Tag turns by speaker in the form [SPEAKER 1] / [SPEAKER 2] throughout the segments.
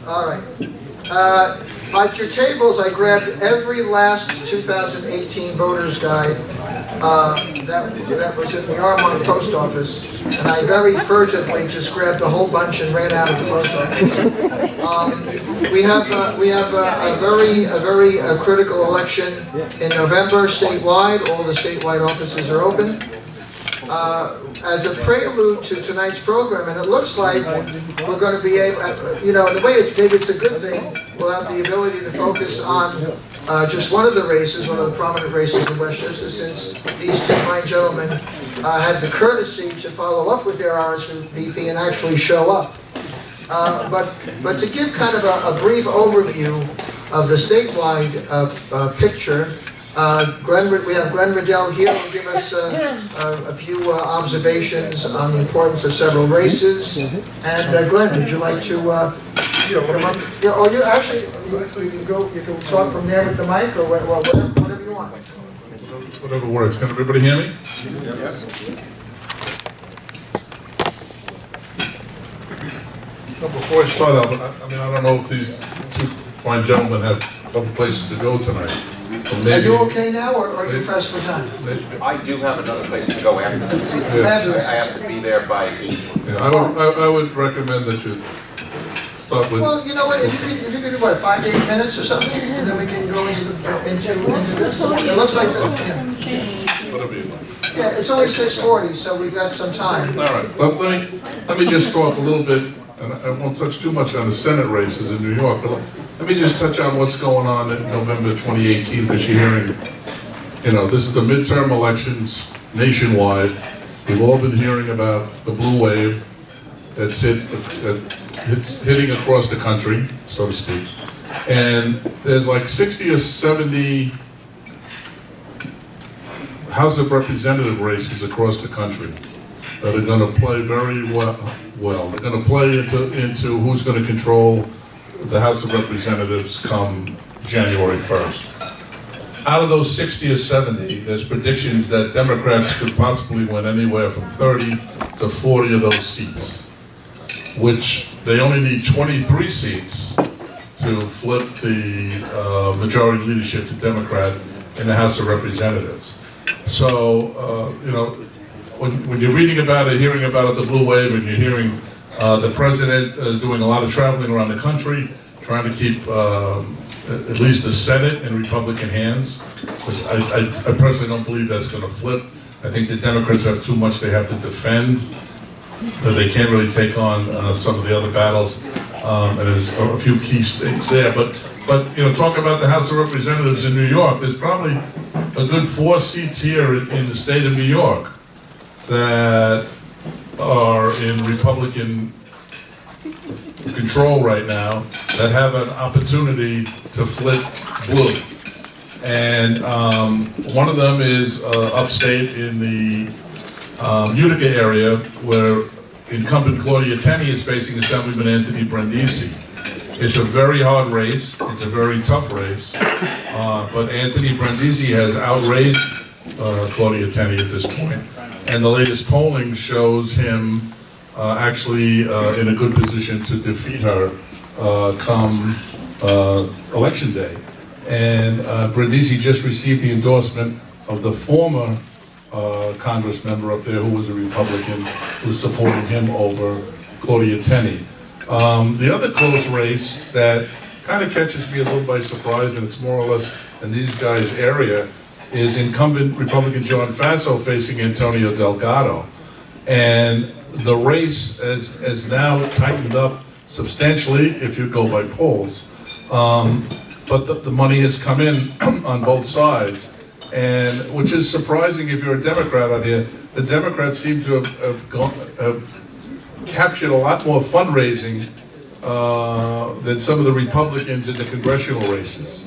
[SPEAKER 1] All right. At your tables, I grabbed every last 2018 voters guide that was in the Armonk post office, and I very furtively just grabbed a whole bunch and ran out of the post office. We have a very critical election in November statewide. All the statewide offices are open. As a prelude to tonight's program, and it looks like we're going to be able, in a way maybe it's a good thing, we'll have the ability to focus on just one of the races, one of the prominent races in Westchester, since these two fine gentlemen had the courtesy to follow up with their RSVP and actually show up. But to give kind of a brief overview of the statewide picture, we have Glenn Riddell here who will give us a few observations on the importance of several races. And Glenn, would you like to come up? Yeah, or you actually, you can talk from there with the mic, or whatever you want.
[SPEAKER 2] Whatever works. Can everybody hear me?
[SPEAKER 3] Yes.
[SPEAKER 2] So before I start out, I don't know if these two fine gentlemen have other places to go tonight.
[SPEAKER 1] Are you okay now, or are you pressed for time?
[SPEAKER 3] I do have another place to go after this.
[SPEAKER 1] Fabulous.
[SPEAKER 3] I have to be there by 8.
[SPEAKER 2] Yeah, I would recommend that you start with.
[SPEAKER 1] Well, you know what? If you could do what, 5 to 8 minutes or something, and then we can go into this. It looks like
[SPEAKER 2] Whatever you like.
[SPEAKER 1] yeah, it's only 6:40, so we've got some time.
[SPEAKER 2] All right. Well, let me just talk a little bit, and I won't touch too much on the Senate races in New York, but let me just touch on what's going on in November 2018, because you're hearing, this is the midterm elections nationwide. We've all been hearing about the blue wave that's hitting across the country, so to speak. And there's like 60 or 70 House of Representative races across the country that are going to play very well. They're going to play into who's going to control the House of Representatives come January 1st. Out of those 60 or 70, there's predictions that Democrats could possibly win anywhere from 30 to 40 of those seats, which they only need 23 seats to flip the majority leadership to Democrat in the House of Representatives. So, when you're reading about it, hearing about it, the blue wave, and you're hearing the president is doing a lot of traveling around the country, trying to keep at least the Senate in Republican hands, which I personally don't believe that's going to flip. I think the Democrats have too much they have to defend, that they can't really take on some of the other battles, and there's a few key states there. But talk about the House of Representatives in New York, there's probably a good 4 seats here in the state of New York that are in Republican control right now that have an opportunity to flip blue. And one of them is upstate in the Utica area, where incumbent Claudia Tenney is facing Assemblyman Anthony Brindisi. It's a very hard race, it's a very tough race, but Anthony Brindisi has outraised Claudia Tenney at this point. And the latest polling shows him actually in a good position to defeat her come election day. And Brindisi just received the endorsement of the former Congress member up there who was a Republican, who's supporting him over Claudia Tenney. The other close race that kind of catches me a little by surprise, and it's more or less in these guys' area, is incumbent Republican John Faso facing Antonio Delgado. And the race has now tightened up substantially if you go by polls. But the money has come in on both sides, and which is surprising if you're a Democrat out here. The Democrats seem to have captured a lot more fundraising than some of the Republicans in the congressional races.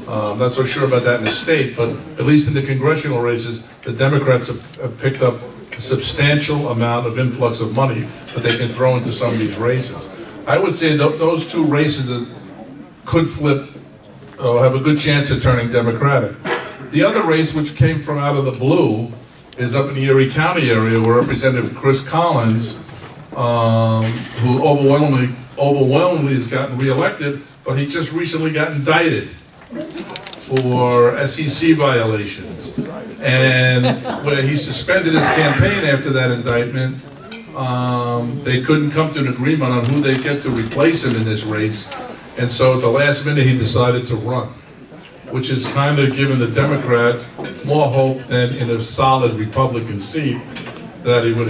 [SPEAKER 2] I'm not so sure about that in the state, but at least in the congressional races, the Democrats have picked up a substantial amount of influx of money that they can throw into some of these races. I would say those two races that could flip have a good chance of turning Democratic. The other race, which came from out of the blue, is up in the Erie County area, where Representative Chris Collins who overwhelmingly has gotten reelected, but he just recently got indicted for SEC violations. And where he suspended his campaign after that indictment, they couldn't come to an agreement on who they get to replace him in this race. And so at the last minute, he decided to run, which is kind of giving the Democrat more hope than in a solid Republican seat that he would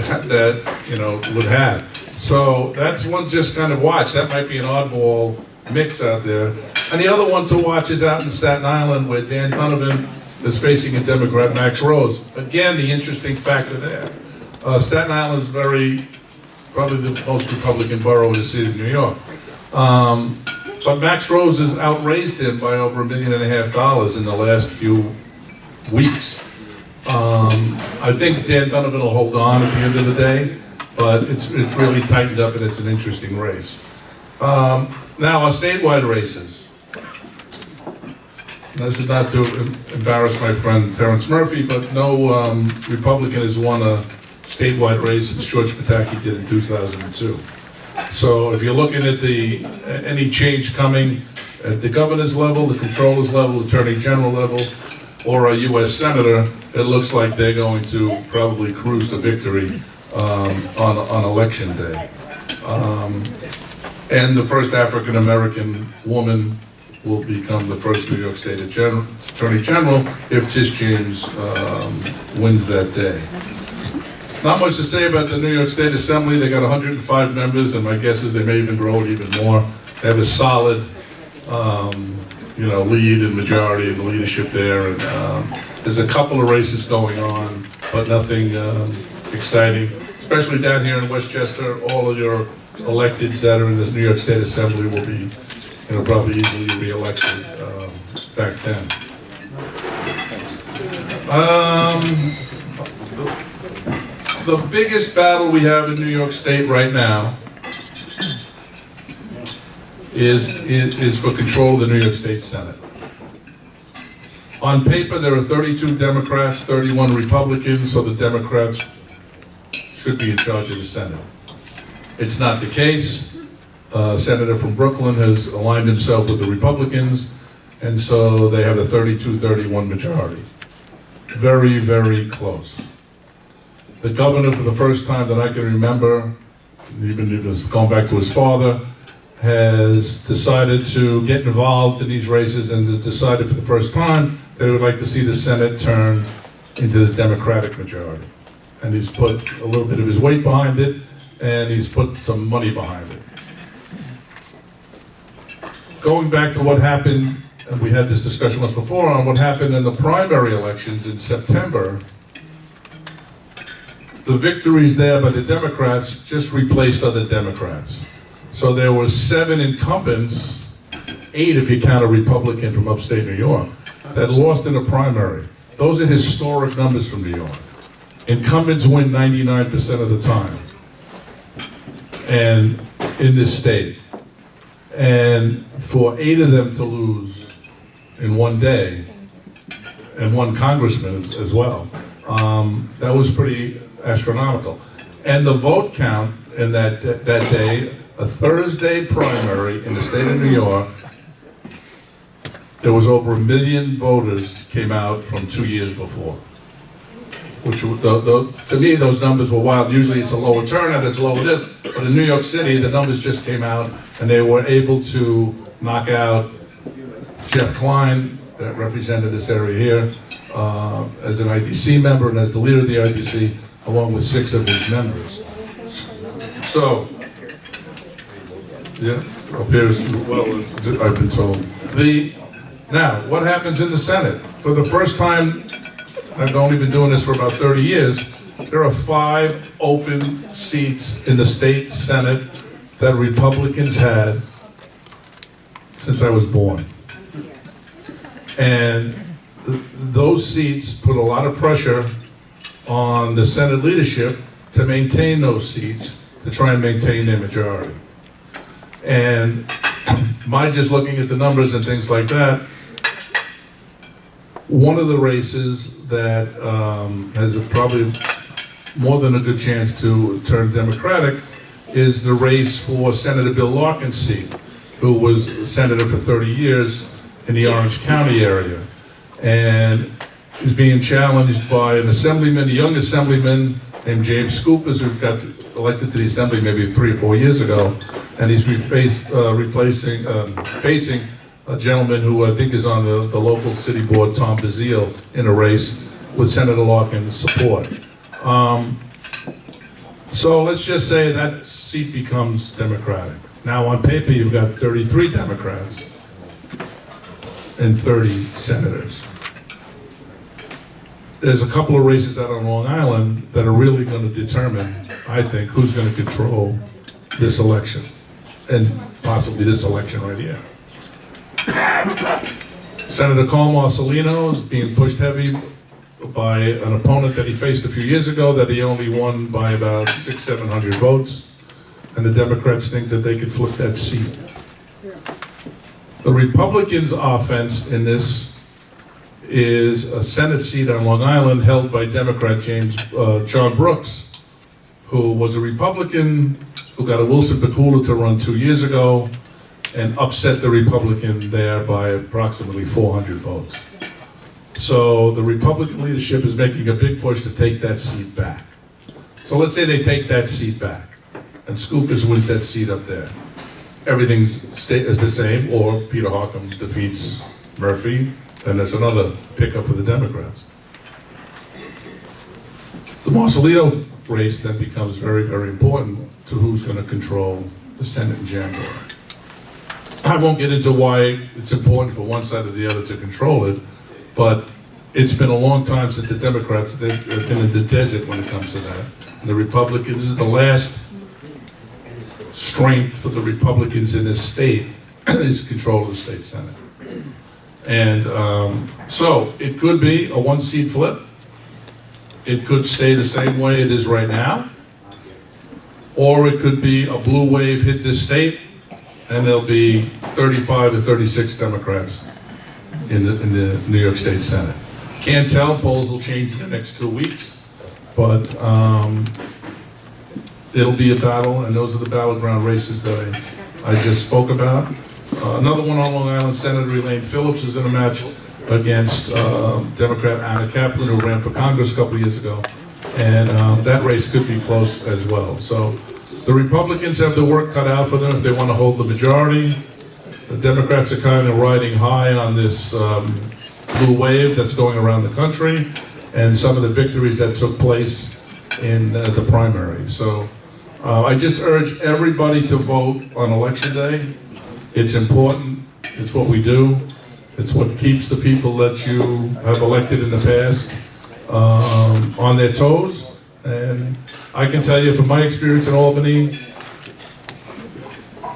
[SPEAKER 2] would have. So that's one just kind of watch. That might be an oddball mix out there. And the other one to watch is out in Staten Island, where Dan Donovan is facing a Democrat, Max Rose. Again, the interesting factor there. Staten Island is probably the most Republican borough in the city of New York. But Max Rose has outraised him by over $1.5 million in the last few weeks. I think Dan Donovan will hold on at the end of the day, but it's really tightened up and it's an interesting race. Now our statewide races. This is not to embarrass my friend Terrence Murphy, but no Republican has won a statewide race since George Pataki did in 2002. So if you're looking at any change coming at the governor's level, the controller's level, attorney general level, or a U.S. senator, it looks like they're going to probably cruise to victory on election day. And the first African-American woman will become the first New York State Attorney General if Tish James wins that day. Not much to say about the New York State Assembly. They got 105 members, and my guess is they may even grow it even more. They have a solid, lead and majority in the leadership there. And there's a couple of races going on, but nothing exciting. Especially down here in Westchester, all of your electeds that are in the New York State Assembly will be, probably easily re-elected back then. The biggest battle we have in New York State right now is for control of the New York State Senate. On paper, there are 32 Democrats, 31 Republicans, so the Democrats should be in charge of the Senate. It's not the case. A senator from Brooklyn has aligned himself with the Republicans, and so they have a 32-31 majority. Very, very close. The governor, for the first time that I can remember, even if it's going back to his father, has decided to get involved in these races and has decided for the first time that he would like to see the Senate turn into the Democratic majority. And he's put a little bit of his weight behind it, and he's put some money behind it. Going back to what happened, and we had this discussion once before, on what happened in the primary elections in September, the victories there by the Democrats just replaced other Democrats. So there were 7 incumbents, 8 if you count a Republican from upstate New York, that lost in a primary. Those are historic numbers from New York. Incumbents win 99% of the time, and in this state. And for 8 of them to lose in one day, and 1 congressman as well, that was pretty astronomical. And the vote count in that day, a Thursday primary in the state of New York, there was over 1 million voters came out from 2 years before. Which, to me, those numbers were wild. Usually it's a lower turnout, it's lower this, but in New York City, the numbers just came out, and they were able to knock out Jeff Klein, that represented this area here, as an IDC member and as the leader of the IDC, along with 6 of his members. So, yeah, up here is, well, I've been told. Now, what happens in the Senate? For the first time, I've only been doing this for about 30 years, there are 5 open seats in the state Senate that Republicans had since I was born. And those seats put a lot of pressure on the Senate leadership to maintain those seats, to try and maintain their majority. And by just looking at the numbers and things like that, one of the races that has probably more than a good chance to turn Democratic is the race for Senator Bill Larkin's seat, who was a senator for 30 years in the Orange County area, and is being challenged by an assemblyman, a young assemblyman named James Scoofers, who got elected to the assembly maybe 3 or 4 years ago, and he's facing a gentleman who I think is on the local city board, Tom Bazile, in a race with Senator Larkin's support. So let's just say that seat becomes Democratic. Now on paper, you've got 33 Democrats and 30 senators. There's a couple of races out on Long Island that are really going to determine, I think, who's going to control this election, and possibly this election right here. Senator Carl Marcelino is being pushed heavy by an opponent that he faced a few years ago that he only won by about 600-700 votes, and the Democrats think that they could flip that seat. The Republicans' offense in this is a Senate seat on Long Island held by Democrat John Brooks, who was a Republican who got a Wilson Pakula to run 2 years ago and upset the Republican there by approximately 400 votes. So the Republican leadership is making a big push to take that seat back. So let's say they take that seat back and Scoofers wins that seat up there. Everything's is the same, or Peter Harckham defeats Murphy, and that's another pickup for the Democrats. The Marcelino race then becomes very, very important to who's going to control the Senate in January. I won't get into why it's important for one side or the other to control it, but it's been a long time since the Democrats, they've been in the desert when it comes to that. And the Republicans, this is the last strength for the Republicans in this state, is control of the state Senate. And so it could be a one-seat flip. It could stay the same way it is right now. Or it could be a blue wave hit this state, and there'll be 35 to 36 Democrats in the New York State Senate. Can't tell, polls will change in the next 2 weeks, but it'll be a battle, and those are the battleground races that I just spoke about. Another one on Long Island, Senator Elaine Phillips is in a match against Democrat Anna Kaplan, who ran for Congress a couple of years ago, and that race could be close as well. So the Republicans have the work cut out for them if they want to hold the majority. The Democrats are kind of riding high on this blue wave that's going around the country, and some of the victories that took place in the primary. So I just urge everybody to vote on Election Day. It's important. It's what we do. It's what keeps the people that you have elected in the past on their toes. And I can tell you from my experience in Albany,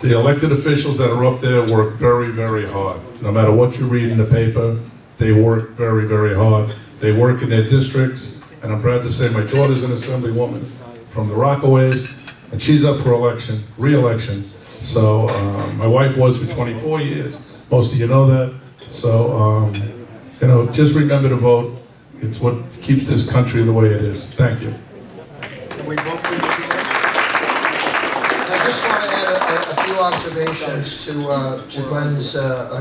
[SPEAKER 2] the elected officials that are up there work very, very hard. No matter what you read in the paper, they work very, very hard. They work in their districts, and I'm proud to say my daughter's an assemblywoman from the Rockaways, and she's up for election, re-election. So my wife was for 24 years. Most of you know that. So, just remember to vote. It's what keeps this country the way it is. Thank you.
[SPEAKER 1] I just want to add a few observations to Glenn's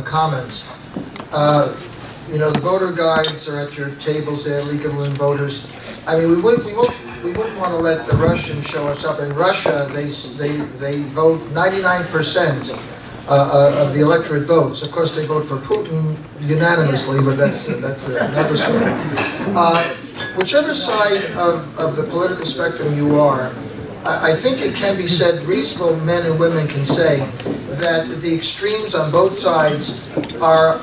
[SPEAKER 1] comments. The voter guides are at your tables there, League of Women Voters. I mean, we wouldn't want to let the Russians show us up. In Russia, they vote 99% of the electorate votes. Of course, they vote for Putin unanimously, but that's another story. Whichever side of the political spectrum you are, I think it can be said, reasonable men and women can say, that the extremes on both sides are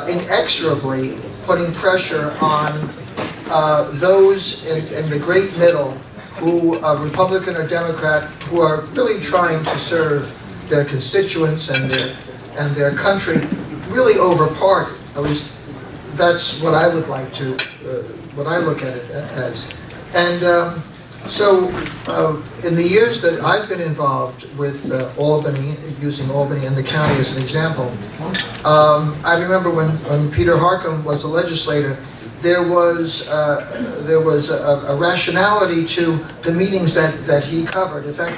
[SPEAKER 1] inexorably putting pressure on those in the great middle who are Republican or Democrat, who are really trying to serve their constituents and their country really over party. At least that's what I would like to, what I look at it as. And so in the years that I've been involved with Albany, using Albany and the county as an example, I remember when Peter Harckham was a legislator, there was a rationality to the meetings that he covered. In fact,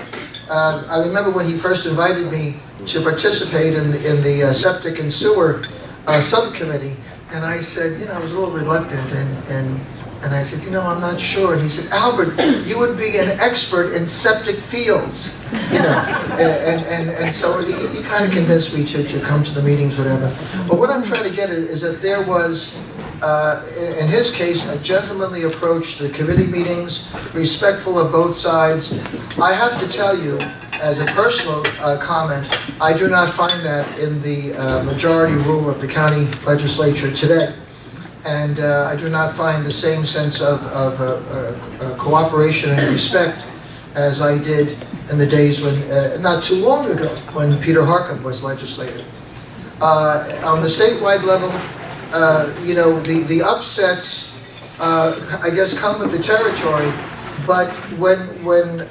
[SPEAKER 1] I remember when he first invited me to participate in the septic and sewer subcommittee, and I said, I was a little reluctant, and I said, I'm not sure. And he said, Albert, you would be an expert in septic fields, and so he kind of convinced me to come to the meetings, whatever. But what I'm trying to get at is that there was, in his case, a gentlemanly approach to the committee meetings, respectful of both sides. I have to tell you, as a personal comment, I do not find that in the majority rule of the county legislature today. And I do not find the same sense of cooperation and respect as I did in the days when, not too long ago, when Peter Harckham was legislator. On the statewide level, the upsets, I guess, come with the territory, but when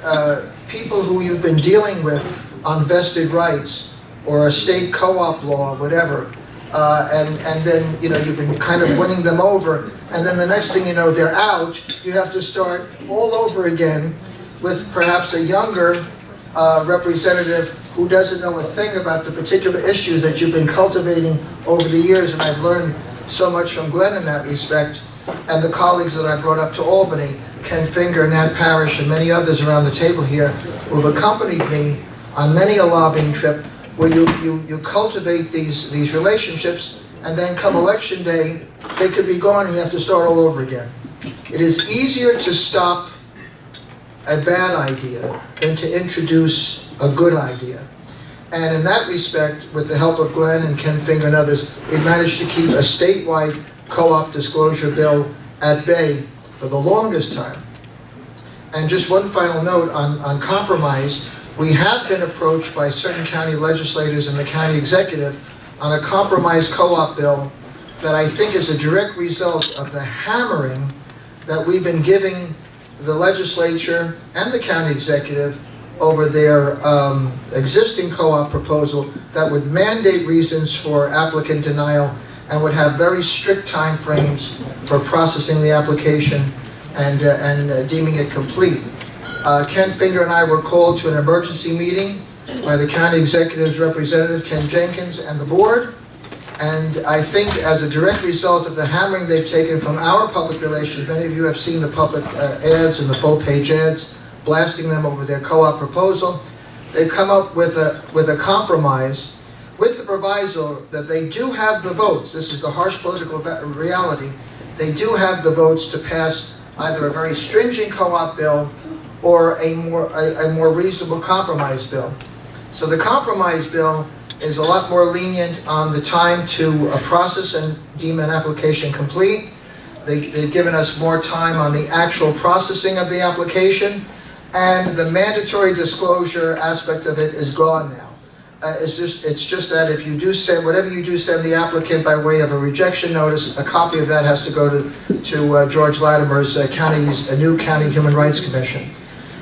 [SPEAKER 1] people who you've been dealing with on vested rights or a state co-op law, whatever, and then you've been kind of winning them over, and then the next thing you know they're out, you have to start all over again with perhaps a younger representative who doesn't know a thing about the particular issues that you've been cultivating over the years. And I've learned so much from Glenn in that respect, and the colleagues that I brought up to Albany, Ken Finger, Nat Parrish, and many others around the table here who have accompanied me on many a lobbying trip, where you cultivate these relationships, and then come election day, they could be gone and you have to start all over again. It is easier to stop a bad idea than to introduce a good idea. And in that respect, with the help of Glenn and Ken Finger and others, we've managed to keep a statewide co-op disclosure bill at bay for the longest time. And just one final note on compromise. We have been approached by certain county legislators and the county executive on a compromise co-op bill that I think is a direct result of the hammering that we've been giving the legislature and the county executive over their existing co-op proposal that would mandate reasons for applicant denial and would have very strict time frames for processing the application and deeming it complete. Ken Finger and I were called to an emergency meeting by the county executive's representative, Ken Jenkins, and the board. And I think as a direct result of the hammering they've taken from our public relations, many of you have seen the public ads and the full-page ads, blasting them over their co-op proposal. They've come up with a compromise with the proviso that they do have the votes. This is the harsh political reality. They do have the votes to pass either a very stringent co-op bill or a more reasonable compromise bill. So the compromise bill is a lot more lenient on the time to process and deem an application complete. They've given us more time on the actual processing of the application, and the mandatory disclosure aspect of it is gone now. It's just that if you do send, whatever you do send the applicant by way of a rejection notice, a copy of that has to go to George Latimer's new county human rights commission.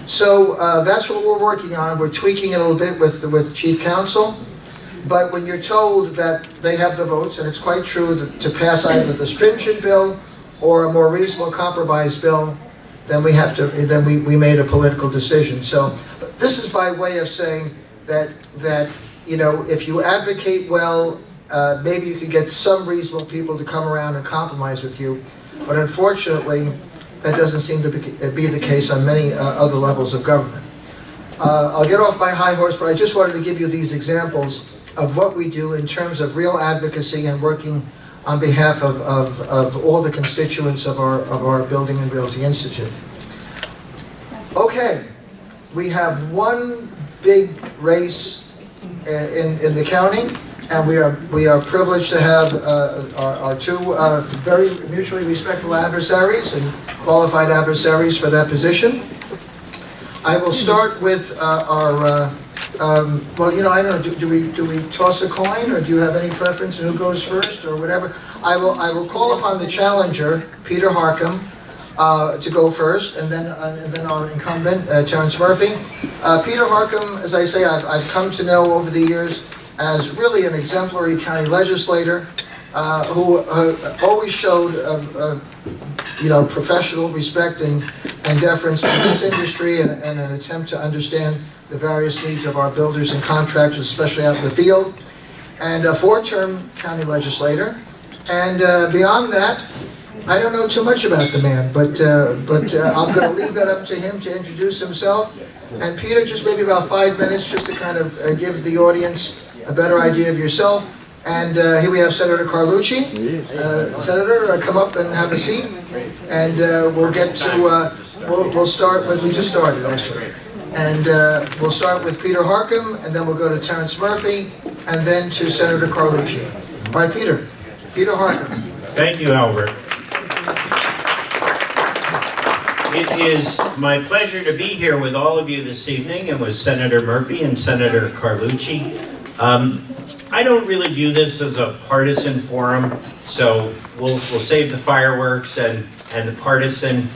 [SPEAKER 1] So that's what we're working on. We're tweaking it a little bit with Chief Counsel. But when you're told that they have the votes, and it's quite true to pass either the stringent bill or a more reasonable compromise bill, then we made a political decision. So this is by way of saying that if you advocate well, maybe you could get some reasonable people to come around and compromise with you. But unfortunately, that doesn't seem to be the case on many other levels of government. I'll get off my high horse, but I just wanted to give you these examples of what we do in terms of real advocacy and working on behalf of all the constituents of our Building and Realty Institute. Okay, we have one big race in the county, and we are privileged to have our two very mutually respectful adversaries and qualified adversaries for that position. I will start with our well, I don't know. Do we toss a coin, or do you have any preference in who goes first, or whatever? I will call upon the challenger, Peter Harckham, to go first, and then our incumbent, Terrence Murphy. Peter Harckham, as I say, I've come to know over the years as really an exemplary county legislator who always showed professional respect and deference to this industry and an attempt to understand the various needs of our builders and contractors, especially out in the field, and a 4-term county legislator. And beyond that, I don't know too much about the man, but I'm going to leave that up to him to introduce himself. And Peter, just maybe about 5 minutes, just to kind of give the audience a better idea of yourself. And here we have Senator Carlucci. Senator, come up and have a seat. And we'll get to, we'll start with, we just started actually. And we'll start with Peter Harckham, and then we'll go to Terrence Murphy, and then to Senator Carlucci. All right, Peter. Peter Harckham.
[SPEAKER 4] Thank you, Albert. It is my pleasure to be here with all of you this evening and with Senator Murphy and Senator Carlucci. I don't really view this as a partisan forum, so we'll save the fireworks and the partisan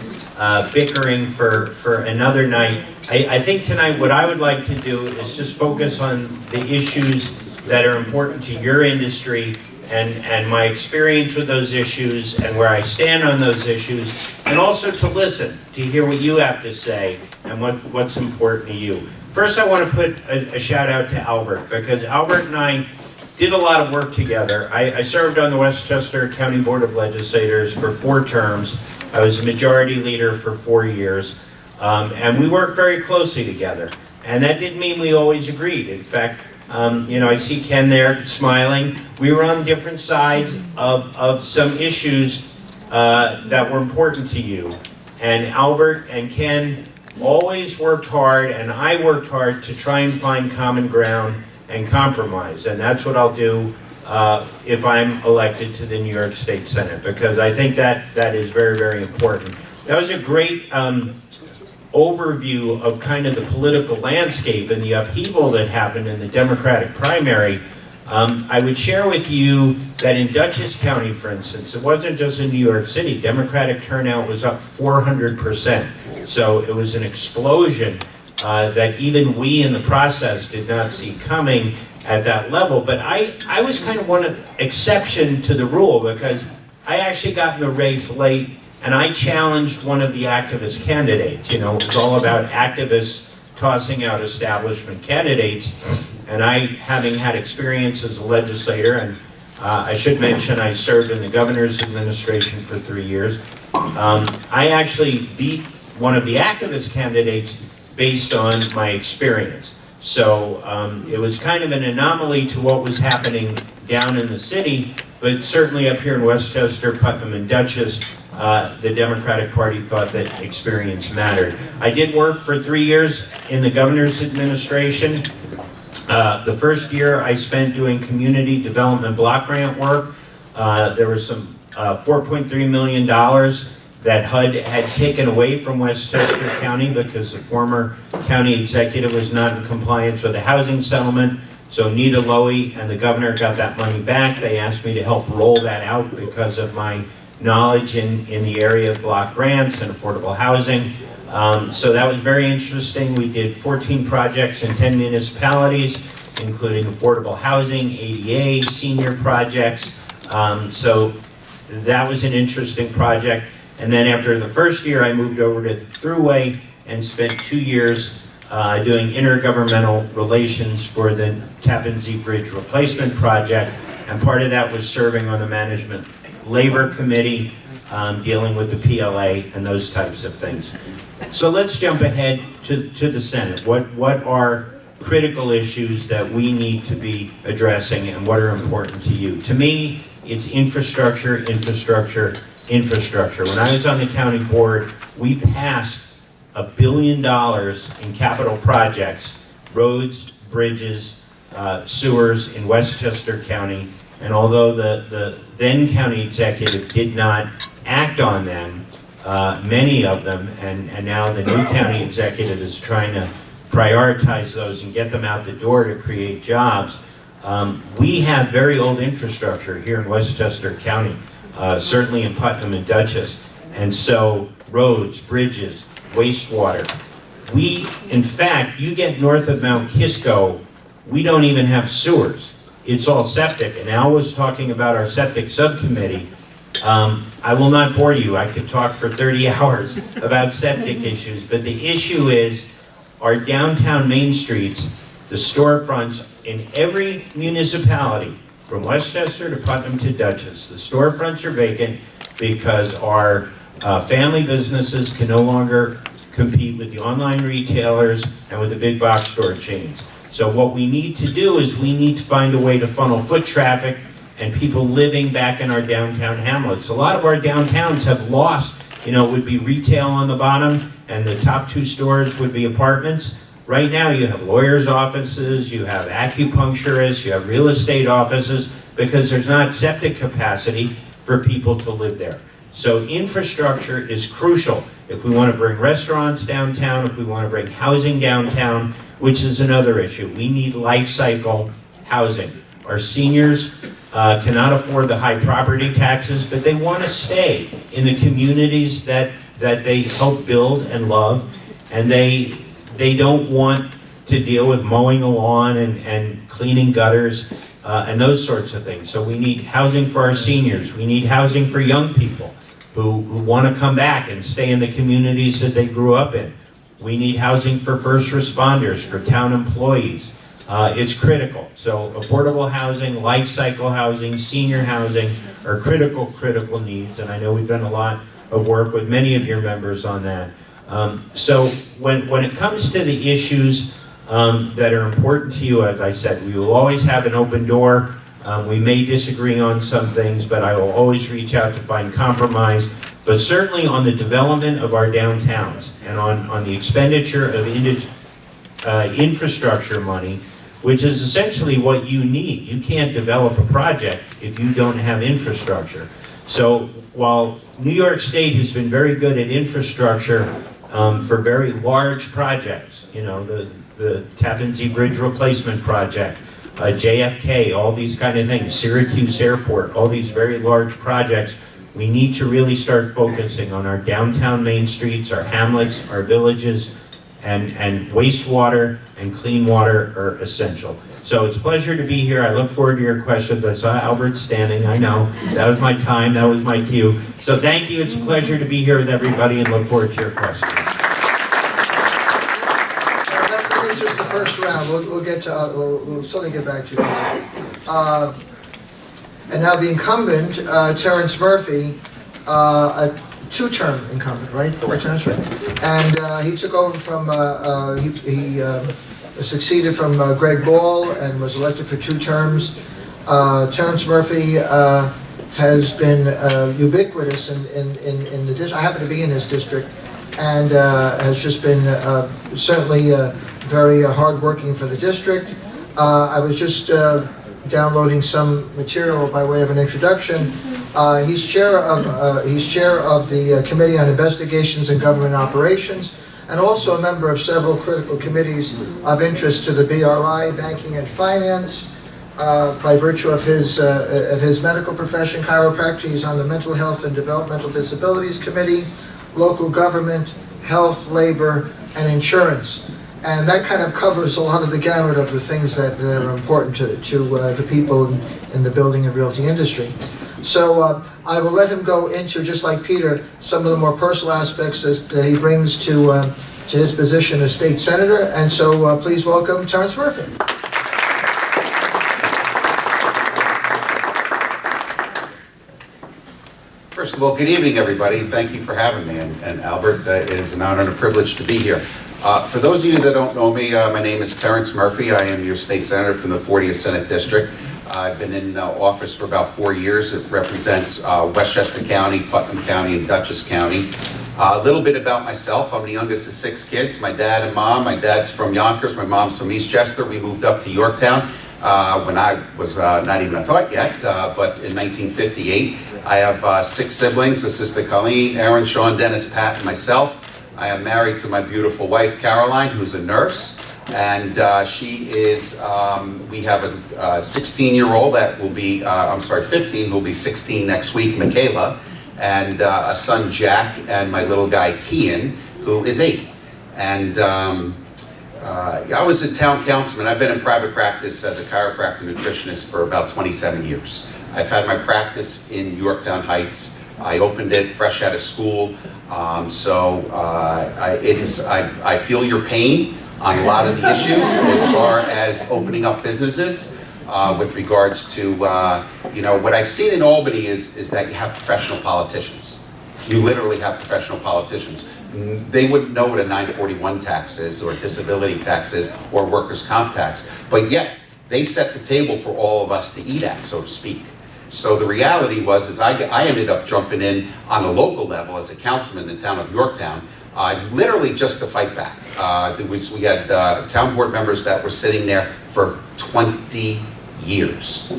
[SPEAKER 4] bickering for another night. I think tonight what I would like to do is just focus on the issues that are important to your industry and my experience with those issues and where I stand on those issues, and also to listen, to hear what you have to say and what's important to you. First, I want to put a shout out to Albert, because Albert and I did a lot of work together. I served on the Westchester County Board of Legislators for 4 terms. I was a majority leader for 4 years, and we worked very closely together. And that didn't mean we always agreed. In fact, I see Ken there smiling. We were on different sides of some issues that were important to you. And Albert and Ken always worked hard, and I worked hard to try and find common ground and compromise. And that's what I'll do if I'm elected to the New York State Senate, because I think that is very, very important. That was a great overview of kind of the political landscape and the upheaval that happened in the Democratic primary. I would share with you that in Dutchess County, for instance, it wasn't just in New York City. Democratic turnout was up 400%. So it was an explosion that even we in the process did not see coming at that level. But I was kind of one exception to the rule, because I actually got in the race late, and I challenged one of the activist candidates. It was all about activists tossing out establishment candidates. And I, having had experience as a legislator, and I should mention I served in the governor's administration for 3 years, I actually beat one of the activist candidates based on my experience. So it was kind of an anomaly to what was happening down in the city, but certainly up here in Westchester, Putnam, and Dutchess, the Democratic Party thought that experience mattered. I did work for 3 years in the governor's administration. The first year I spent doing community development block grant work. There was some $4.3 million that HUD had taken away from Westchester County because the former county executive was not in compliance with the housing settlement. So Nita Lowy and the governor got that money back. They asked me to help roll that out because of my knowledge in the area of block grants and affordable housing. So that was very interesting. We did 14 projects in 10 municipalities, including affordable housing, ADA, senior projects. So that was an interesting project. And then after the first year, I moved over to the Thruway and spent 2 years doing intergovernmental relations for the Tappan Zee Bridge replacement project. And part of that was serving on the Management Labor Committee, dealing with the PLA and those types of things. So let's jump ahead to the Senate. What are critical issues that we need to be addressing, and what are important to you? To me, it's infrastructure, infrastructure, infrastructure. When I was on the county board, we passed $1 billion in capital projects, roads, bridges, sewers in Westchester County. And although the then county executive did not act on them, many of them, and now the new county executive is trying to prioritize those and get them out the door to create jobs. We have very old infrastructure here in Westchester County, certainly in Putnam and Dutchess. And so roads, bridges, wastewater. We, in fact, you get north of Mount Kisco, we don't even have sewers. It's all septic. And Al was talking about our septic subcommittee. I will not bore you. I could talk for 30 hours about septic issues. But the issue is our downtown main streets, the storefronts in every municipality, from Westchester to Putnam to Dutchess, the storefronts are vacant because our family businesses can no longer compete with the online retailers and with the big box store chains. So what we need to do is we need to find a way to funnel foot traffic and people living back in our downtown hamlets. A lot of our downtowns have lost, would be retail on the bottom and the top 2 stores would be apartments. Right now you have lawyers' offices, you have acupuncturists, you have real estate offices because there's not septic capacity for people to live there. So infrastructure is crucial if we want to bring restaurants downtown, if we want to bring housing downtown, which is another issue. We need life cycle housing. Our seniors cannot afford the high property taxes, but they want to stay in the communities that they help build and love, and they don't want to deal with mowing a lawn and cleaning gutters and those sorts of things. So we need housing for our seniors. We need housing for young people who want to come back and stay in the communities that they grew up in. We need housing for first responders, for town employees. It's critical. So affordable housing, life cycle housing, senior housing are critical needs. And I know we've done a lot of work with many of your members on that. So when it comes to the issues that are important to you, as I said, we will always have an open door. We may disagree on some things, but I will always reach out to find compromise. But certainly on the development of our downtowns and on the expenditure of infrastructure money, which is essentially what you need. You can't develop a project if you don't have infrastructure. So while New York State has been very good at infrastructure for very large projects, the Tappan Zee Bridge Replacement Project, JFK, all these kind of things, Syracuse Airport, all these very large projects, we need to really start focusing on our downtown main streets, our hamlets, our villages, and wastewater and clean water are essential. So it's a pleasure to be here. I look forward to your questions. I saw Albert standing, I know. That was my time, that was my cue. So thank you, it's a pleasure to be here with everybody and look forward to your questions.
[SPEAKER 1] That finishes the first round. We'll get to, we'll certainly get back to you. And now the incumbent, Terrence Murphy, a 2-term incumbent, right? Terrence, right? And he took over from, he succeeded from Greg Ball and was elected for 2 terms. Terrence Murphy has been ubiquitous in the district. I happen to be in his district, and has just been certainly very hardworking for the district. I was just downloading some material by way of an introduction. He's chair of the Committee on Investigations and Government Operations, and also a member of several critical committees of interest to the BRI, Banking and Finance. By virtue of his medical profession, chiropractic, he's on the Mental Health and Developmental Disabilities Committee, Local Government, Health, Labor, and Insurance. And that kind of covers a lot of the gamut of the things that are important to the people in the building and realty industry. So I will let him go into, just like Peter, some of the more personal aspects that he brings to his position as state senator. And so please welcome Terrence Murphy.
[SPEAKER 3] First of all, good evening, everybody. Thank you for having me. And Albert, it is an honor and a privilege to be here. For those of you that don't know me, my name is Terrence Murphy. I am your state senator from the 40th Senate District. I've been in office for about 4 years. It represents Westchester County, Putnam County, and Dutchess County. A little bit about myself. I'm the youngest of 6 kids. My dad and mom. My dad's from Yonkers. My mom's from Eastchester. We moved up to Yorktown when I was not even a thought yet, but in 1958. I have 6 siblings, a sister Colleen, Aaron, Sean, Dennis, Pat, and myself. I am married to my beautiful wife, Caroline, who's a nurse. And she is, we have a 16-year-old that will be, 15, who will be 16 next week, Michaela. And a son, Jack, and my little guy, Kian, who is 8. And I was a town councilman. I've been in private practice as a chiropractor nutritionist for about 27 years. I've had my practice in Yorktown Heights. I opened it fresh out of school. I feel your pain on a lot of the issues as far as opening up businesses with regards to, what I've seen in Albany is that you have professional politicians. You literally have professional politicians. They wouldn't know what a 941 tax is, or disability tax is, or workers' comp tax, but yet they set the table for all of us to eat at, so to speak. So the reality was, I ended up jumping in on a local level as a councilman in the town of Yorktown, literally just to fight back. We had town board members that were sitting there for 20 years.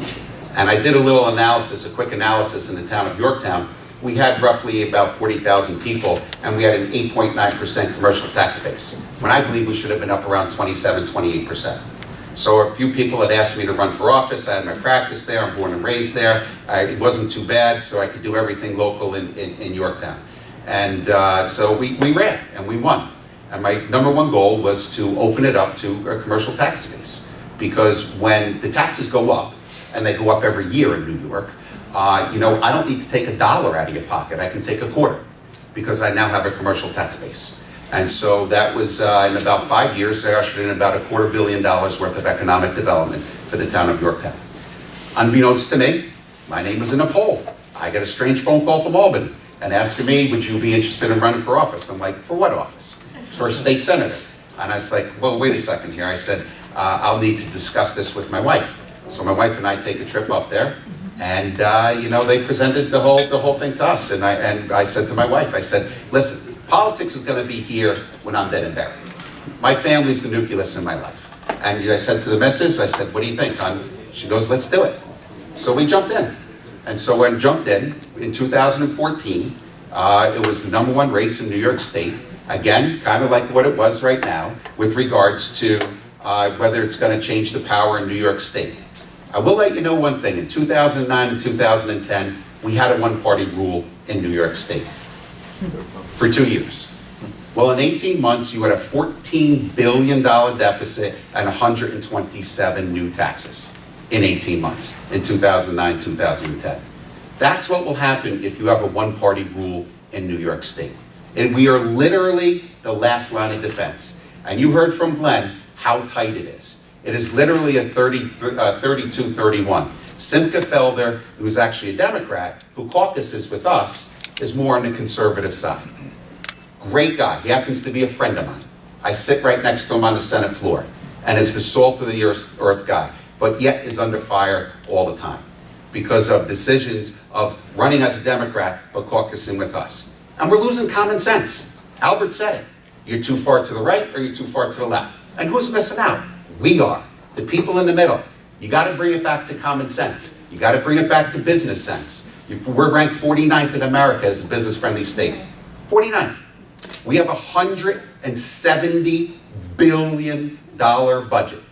[SPEAKER 3] And I did a little analysis, a quick analysis in the town of Yorktown. We had roughly about 40,000 people, and we had an 8.9% commercial tax base, when I believe we should have been up around 27, 28%. So a few people had asked me to run for office. I had my practice there. I'm born and raised there. It wasn't too bad, so I could do everything local in Yorktown. And so we ran, and we won. And my number one goal was to open it up to a commercial tax base. Because when the taxes go up, and they go up every year in New York, I don't need to take $1 out of your pocket. I can take a quarter, because I now have a commercial tax base. And so that was, in about 5 years, I ushered in about $250 million worth of economic development for the town of Yorktown. Unbeknownst to me, my name was in a poll. I got a strange phone call from Albany and asking me, would you be interested in running for office? I'm like, for what office? For a state senator. And I was like, well, wait a second here. I said, I'll need to discuss this with my wife. So my wife and I take a trip up there. And they presented the whole thing to us, and I said to my wife, I said, listen, politics is going to be here when I'm dead and buried. My family's the nucleus in my life. And I said to the missus, I said, what do you think, hon? She goes, let's do it. So we jumped in. And so when we jumped in 2014, it was the number one race in New York State. Again, kind of like what it was right now, with regards to whether it's going to change the power in New York State. I will let you know one thing. In 2009 and 2010, we had a one-party rule in New York State for 2 years. Well, in 18 months, you had a $14 billion deficit and 127 new taxes in 18 months, in 2009, 2010. That's what will happen if you have a one-party rule in New York State. And we are literally the last line of defense. And you heard from Glenn how tight it is. It is literally a 32-31. Simca Felder, who's actually a Democrat, who caucuses with us, is more on the conservative side. Great guy. He happens to be a friend of mine. I sit right next to him on the Senate floor, and is the salt of the earth guy, but yet is under fire all the time because of decisions of running as a Democrat, but caucusing with us. And we're losing common sense. Albert said it. You're too far to the right or you're too far to the left. And who's missing out? We are, the people in the middle. You got to bring it back to common sense. You got to bring it back to business sense. We're ranked 49th in America as a business-friendly state. 49th. We have a $170 billion budget.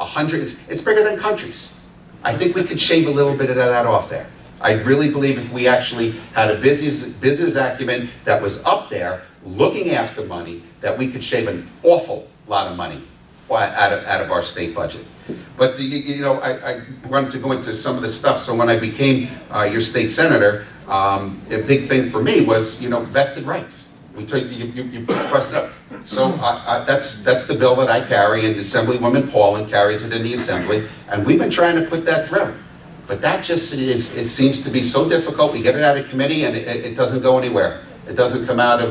[SPEAKER 3] It's bigger than countries. I think we could shave a little bit of that off there. I really believe if we actually had a business acumen that was up there, looking after money, that we could shave an awful lot of money out of our state budget. But I wanted to go into some of the stuff. So when I became your state senator, a big thing for me was vested rights. You pressed it up. So that's the bill that I carry, and Assemblywoman Paulin carries it in the Assembly, and we've been trying to put that through. But that just it seems to be so difficult. We get it out of committee, and it doesn't go anywhere. It doesn't come out to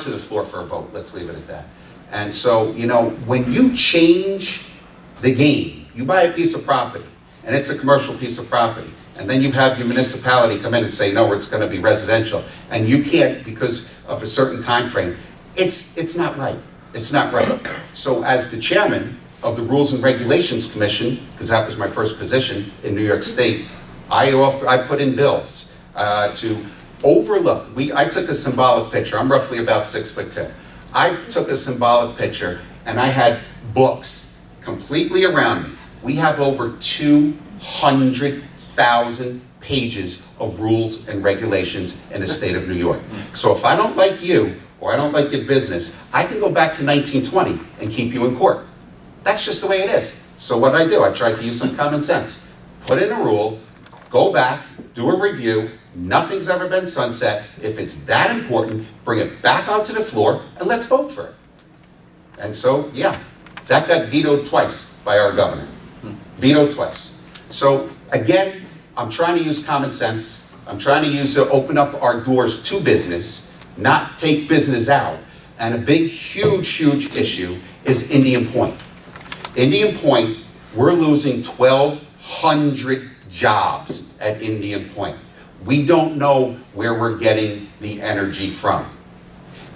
[SPEAKER 3] the floor for a vote. Let's leave it at that. And so, when you change the game, you buy a piece of property, and it's a commercial piece of property, and then you have your municipality come in and say, no, it's going to be residential, and you can't because of a certain time frame. It's not right. It's not right. So as the chairman of the Rules and Regulations Commission, because that was my first position in New York State, I put in bills to overlook. I took a symbolic picture. I'm roughly about 6'2". I took a symbolic picture, and I had books completely around me. We have over 200,000 pages of rules and regulations in the state of New York. So if I don't like you, or I don't like your business, I can go back to 1920 and keep you in court. That's just the way it is. So what I do, I try to use some common sense. Put in a rule, go back, do a review, Nothing's ever been sunset. If it's that important, bring it back onto the floor and let's vote for it. And so, yeah, that got vetoed twice by our governor. Vetoed twice. So again, I'm trying to use common sense. I'm trying to use to open up our doors to business, not take business out. And a big, huge issue is Indian Point. Indian Point, we're losing 1,200 jobs at Indian Point. We don't know where we're getting the energy from.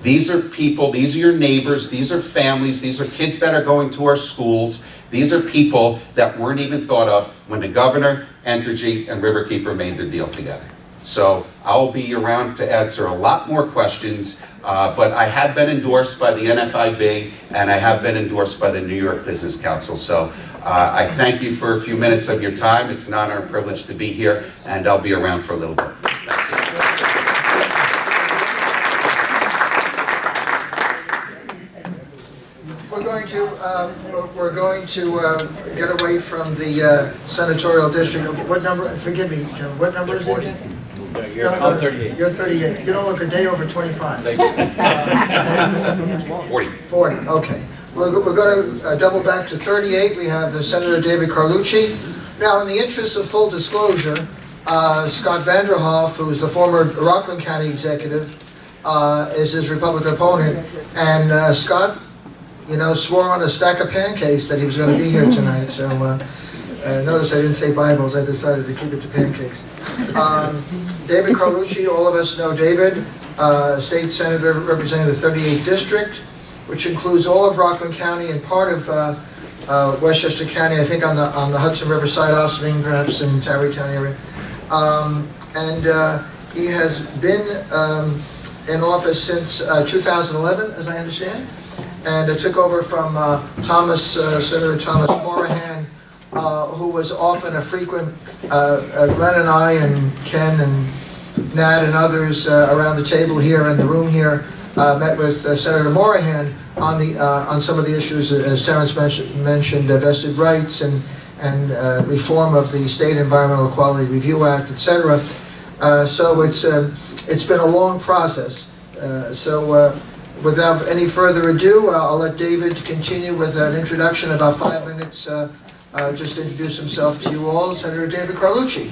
[SPEAKER 3] These are people, these are your neighbors, these are families, these are kids that are going to our schools. These are people that weren't even thought of when the governor, Entergy, and Riverkeeper made their deal together. So I'll be around to answer a lot more questions, but I have been endorsed by the NFIB and I have been endorsed by the New York Business Council. So I thank you for a few minutes of your time. It's an honor and privilege to be here, and I'll be around for a little bit. Thanks.
[SPEAKER 1] We're going to get away from the senatorial district. What number, forgive me, Jim, what number is it again?
[SPEAKER 5] I'm 38.
[SPEAKER 1] You're 38. You don't look a day over 25. 40, okay. We're going to double back to 38. We have Senator David Carlucci. Now, in the interest of full disclosure, Scott Vanderhoff, who is the former Rockland County executive, is his Republican opponent. And Scott, you know, swore on a stack of pancakes that he was going to be here tonight. So notice I didn't say Bibles. I decided to keep it to pancakes. David Carlucci, all of us know David, state senator representing the 38th district, which includes all of Rockland County and part of Westchester County, I think on the Hudson River side, Ossining, perhaps in Tarrytown area. He has been in office since 2011, as I understand, and took over from Senator Thomas Morahan, who was often a frequent, Glenn and I and Ken and Nat and others around the table here in the room here, met with Senator Morahan on some of the issues, as Terrence mentioned, vested rights and reform of the State Environmental Quality Review Act, etc. So it's been a long process. Without any further ado, I'll let David continue with an introduction, about 5 minutes, just to introduce himself to you all. Senator David Carlucci.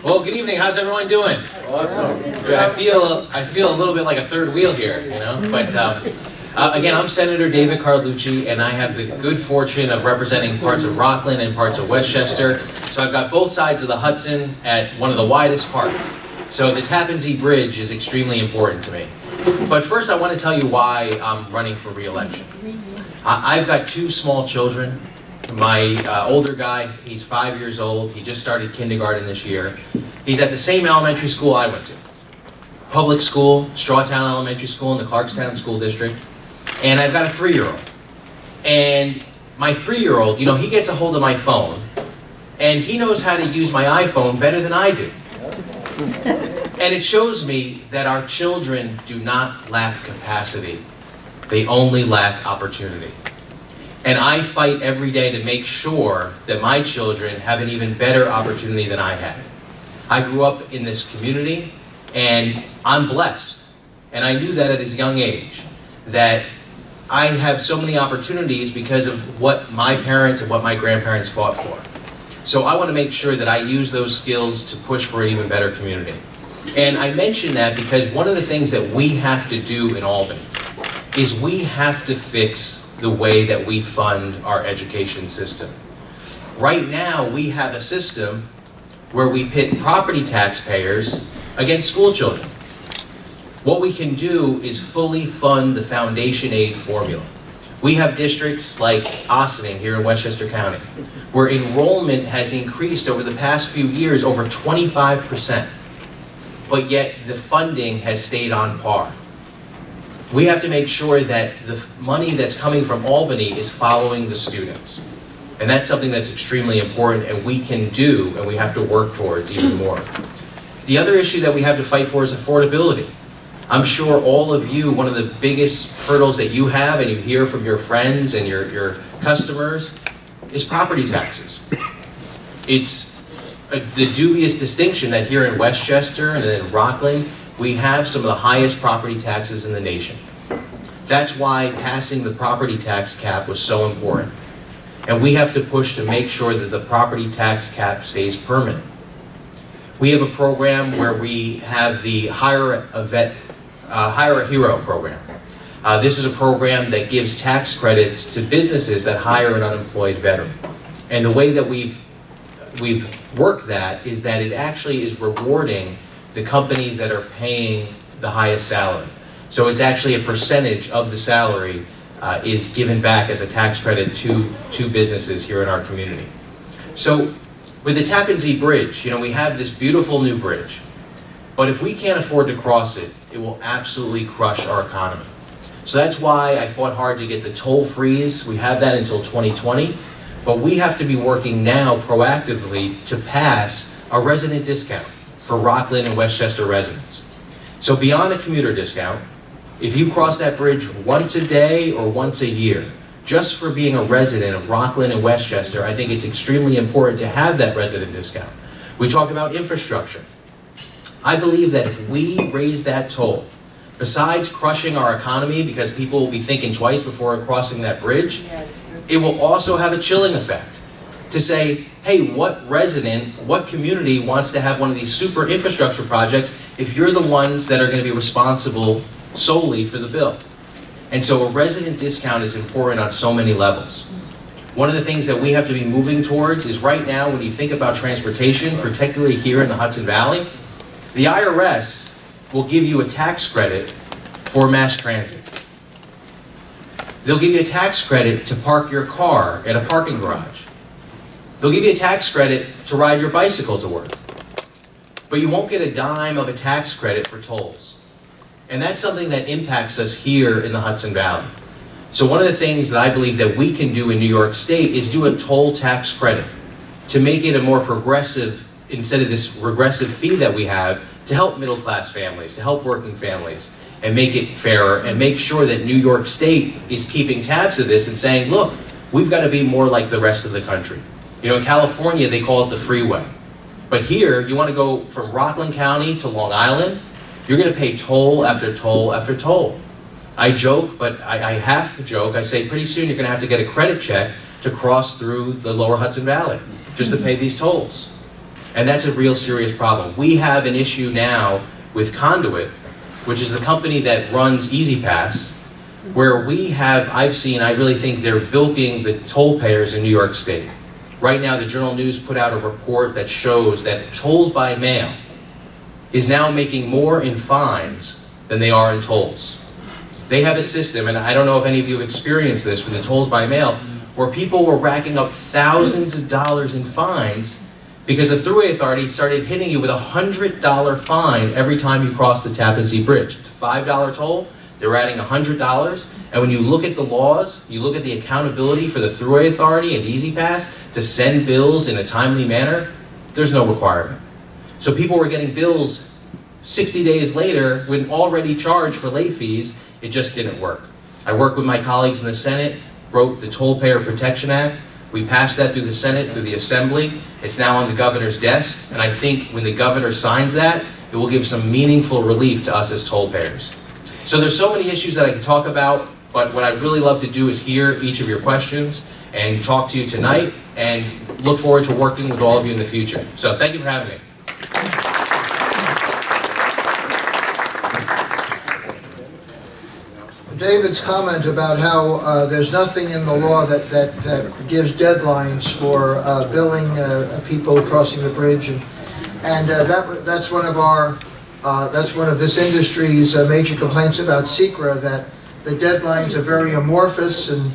[SPEAKER 5] Well, good evening. How's everyone doing? Awesome. Good. I feel a little bit like a third wheel here, you know. But again, I'm Senator David Carlucci, and I have the good fortune of representing parts of Rockland and parts of Westchester. So I've got both sides of the Hudson at one of the widest parts. So the Tappan Zee Bridge is extremely important to me. But first, I want to tell you why I'm running for re-election. I've got 2 small children. My older guy, he's 5 years old. He just started kindergarten this year. He's at the same elementary school I went to. Public school, Strawtown Elementary School in the Clarkstown School District. And I've got a 3-year-old. And my 3-year-old, you know, he gets a hold of my phone, and he knows how to use my iPhone better than I do. And it shows me that our children do not lack capacity. They only lack opportunity. And I fight every day to make sure that my children have an even better opportunity than I had. I grew up in this community, and I'm blessed. And I knew that at a young age, that I have so many opportunities because of what my parents and what my grandparents fought for. So I want to make sure that I use those skills to push for an even better community. And I mention that because one of the things that we have to do in Albany is we have to fix the way that we fund our education system. Right now, we have a system where we pit property taxpayers against school children. What we can do is fully fund the foundation aid formula. We have districts like Ossining here in Westchester County, where enrollment has increased over the past few years over 25%, but yet the funding has stayed on par. We have to make sure that the money that's coming from Albany is following the students. And that's something that's extremely important, and we can do, and we have to work towards even more. The other issue that we have to fight for is affordability. I'm sure all of you, one of the biggest hurdles that you have, and you hear from your friends and your customers, is property taxes. It's the dubious distinction that here in Westchester and in Rockland, we have some of the highest property taxes in the nation. That's why passing the property tax cap was so important. And we have to push to make sure that the property tax cap stays permanent. We have a program where we have the Hire a Hero program. This is a program that gives tax credits to businesses that hire an unemployed veteran. And the way that we've worked that is that it actually is rewarding the companies that are paying the highest salary. So it's actually a percentage of the salary is given back as a tax credit to businesses here in our community. So with the Tappan Zee Bridge, we have this beautiful new bridge, but if we can't afford to cross it, it will absolutely crush our economy. So that's why I fought hard to get the toll freeze. We have that until 2020, but we have to be working now proactively to pass a resident discount for Rockland and Westchester residents. So beyond a commuter discount, if you cross that bridge once a day or once a year, just for being a resident of Rockland and Westchester, I think it's extremely important to have that resident discount. We talked about infrastructure. I believe that if we raise that toll, besides crushing our economy because people will be thinking twice before crossing that bridge, it will also have a chilling effect to say, hey, what resident, what community wants to have one of these super infrastructure projects if you're the ones that are going to be responsible solely for the bill? And so a resident discount is important on so many levels. One of the things that we have to be moving towards is right now when you think about transportation, particularly here in the Hudson Valley, the IRS will give you a tax credit for mass transit. They'll give you a tax credit to park your car at a parking garage. They'll give you a tax credit to ride your bicycle to work. But you won't get a dime of a tax credit for tolls. And that's something that impacts us here in the Hudson Valley. So one of the things that I believe that we can do in New York State is do a toll tax credit to make it a more progressive, instead of this regressive fee that we have, to help middle class families, to help working families, and make it fairer, and make sure that New York State is keeping tabs of this and saying, look, we've got to be more like the rest of the country. In California, they call it the freeway. But here, you want to go from Rockland County to Long Island, you're going to pay toll after toll after toll. I joke, but I have to joke. I say pretty soon you're going to have to get a credit check to cross through the lower Hudson Valley just to pay these tolls. And that's a real serious problem. We have an issue now with Conduit, which is the company that runs Easy Pass, where I really think they're bilking the toll payers in New York State. Right now, the Journal News put out a report that shows that tolls by mail is now making more in fines than they are in tolls. They have a system, and I don't know if any of you have experienced this with the tolls by mail, where people were racking up thousands of dollars in fines because the Thruway Authority started hitting you with a $100 fine every time you cross the Tappan Zee Bridge. It's a $5 toll, they're adding $100, and when you look at the laws, you look at the accountability for the Thruway Authority and Easy Pass to send bills in a timely manner, there's no requirement. So people were getting bills 60 days later when already charged for late fees. It just didn't work. I worked with my colleagues in the Senate, wrote the Toll Payer Protection Act. We passed that through the Senate, through the Assembly. It's now on the governor's desk, and I think when the governor signs that, it will give some meaningful relief to us as toll payers. So there's so many issues that I could talk about, but what I'd really love to do is hear each of your questions and talk to you tonight, and look forward to working with all of you in the future. So thank you for having me.
[SPEAKER 1] David's comment about how there's nothing in the law that gives deadlines for billing people crossing the bridge, and that's one of this industry's major complaints about SECRA, that the deadlines are very amorphous and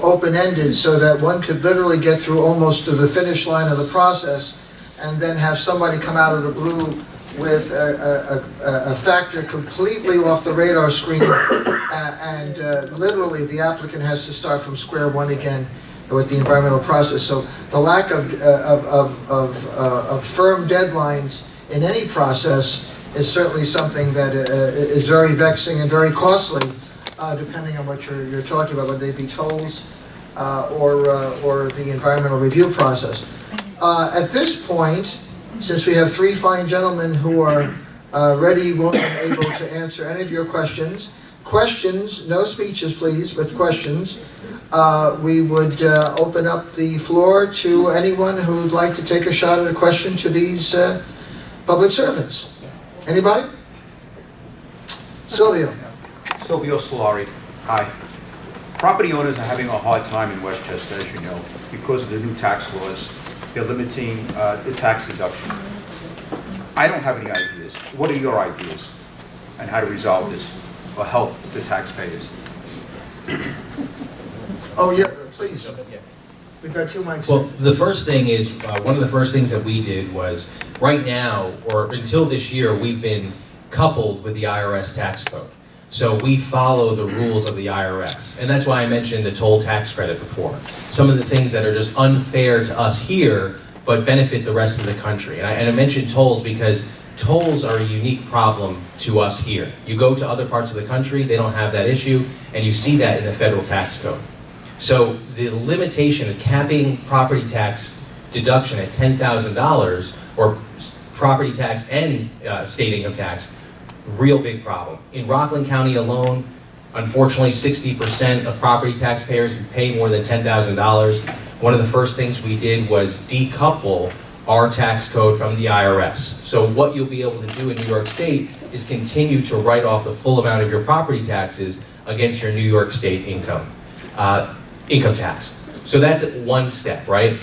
[SPEAKER 1] open-ended, so that one could literally get through almost to the finish line of the process, and then have somebody come out of the blue with a factor completely off the radar screen, and literally the applicant has to start from square one again with the environmental process. So the lack of firm deadlines in any process is certainly something that is very vexing and very costly, depending on what you're talking about, whether they be tolls or the environmental review process. At this point, since we have three fine gentlemen who are ready, willing, and able to answer any of your questions, no speeches please, but questions, we would open up the floor to anyone who would like to take a shot at a question to these public servants. Anybody? Silvio.
[SPEAKER 6] Silvio Solari. Hi. Property owners are having a hard time in Westchester, as you know, because of the new tax laws. They're limiting the tax deduction. I don't have any ideas. What are your ideas on how to resolve this or help the taxpayers?
[SPEAKER 1] Oh, yeah, please. We've got 2 mics.
[SPEAKER 5] Well, the first thing is, one of the first things that we did was, right now, or until this year, we've been coupled with the IRS tax code. So we follow the rules of the IRS. And that's why I mentioned the toll tax credit before. Some of the things that are just unfair to us here, but benefit the rest of the country. And I mentioned tolls because tolls are a unique problem to us here. You go to other parts of the country, they don't have that issue, and you see that in the federal tax code. So the limitation of capping property tax deduction at $10,000, or property tax and state income tax, real big problem. In Rockland County alone, unfortunately, 60% of property taxpayers pay more than $10,000. One of the first things we did was decouple our tax code from the IRS. So what you'll be able to do in New York State is continue to write off the full amount of your property taxes against your New York State income tax. So that's one step, right?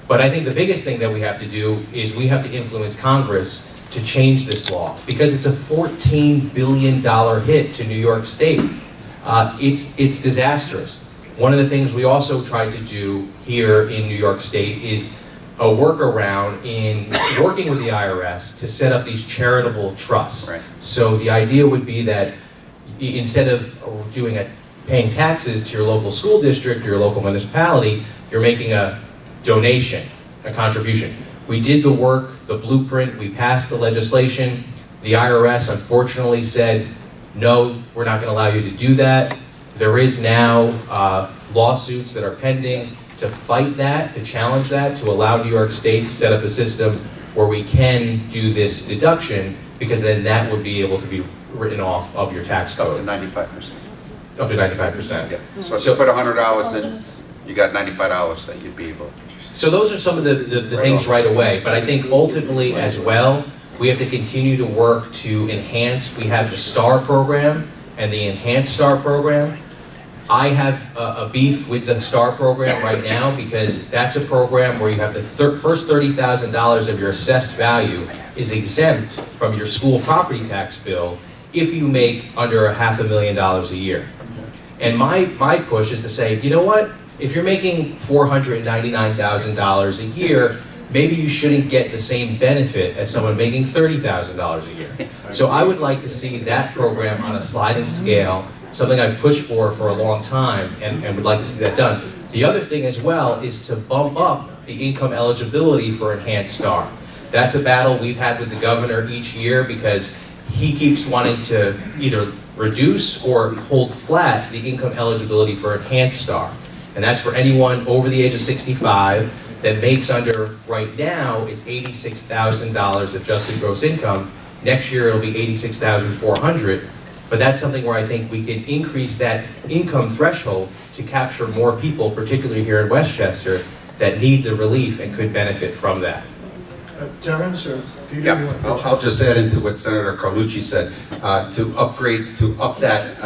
[SPEAKER 5] But I think the biggest thing that we have to do is we have to influence Congress to change this law, because it's a $14 billion hit to New York State. It's disastrous. One of the things we also tried to do here in New York State is a workaround in working with the IRS to set up these charitable trusts.
[SPEAKER 3] Right.
[SPEAKER 5] So the idea would be that instead of paying taxes to your local school district or your local municipality, you're making a donation, a contribution. We did the work, the blueprint, we passed the legislation. The IRS unfortunately said, no, we're not going to allow you to do that. There is now lawsuits that are pending to fight that, to challenge that, to allow New York State to set up a system where we can do this deduction, because then that would be able to be written off of your tax
[SPEAKER 3] Up to
[SPEAKER 5] code.
[SPEAKER 3] 95%.
[SPEAKER 5] Up to 95%.
[SPEAKER 3] Yeah. So if you put $100 in, you got $95 that you'd be able.
[SPEAKER 5] So those are some of the things right away, but I think ultimately as well, we have to continue to work to enhance. We have the STAR program and the Enhanced STAR program. I have a beef with the STAR program right now, because that's a program where you have the first $30,000 of your assessed value is exempt from your school property tax bill if you make under $500,000 a year. And my push is to say, you know what? If you're making $499,000 a year, maybe you shouldn't get the same benefit as someone making $30,000 a year. So I would like to see that program on a sliding scale, something I've pushed for a long time, and would like to see that done. The other thing as well is to bump up the income eligibility for Enhanced STAR. That's a battle we've had with the governor each year, because he keeps wanting to either reduce or hold flat the income eligibility for Enhanced STAR. And that's for anyone over the age of 65 that makes under, right now, it's $86,000 adjusted gross income. Next year it'll be $86,400. But that's something where I think we could increase that income threshold to capture more people, particularly here in Westchester, that need the relief and could benefit from that.
[SPEAKER 1] Terrence or Peter?
[SPEAKER 3] Yeah,
[SPEAKER 1] you want-
[SPEAKER 3] I'll just add into what Senator Carlucci said, to up that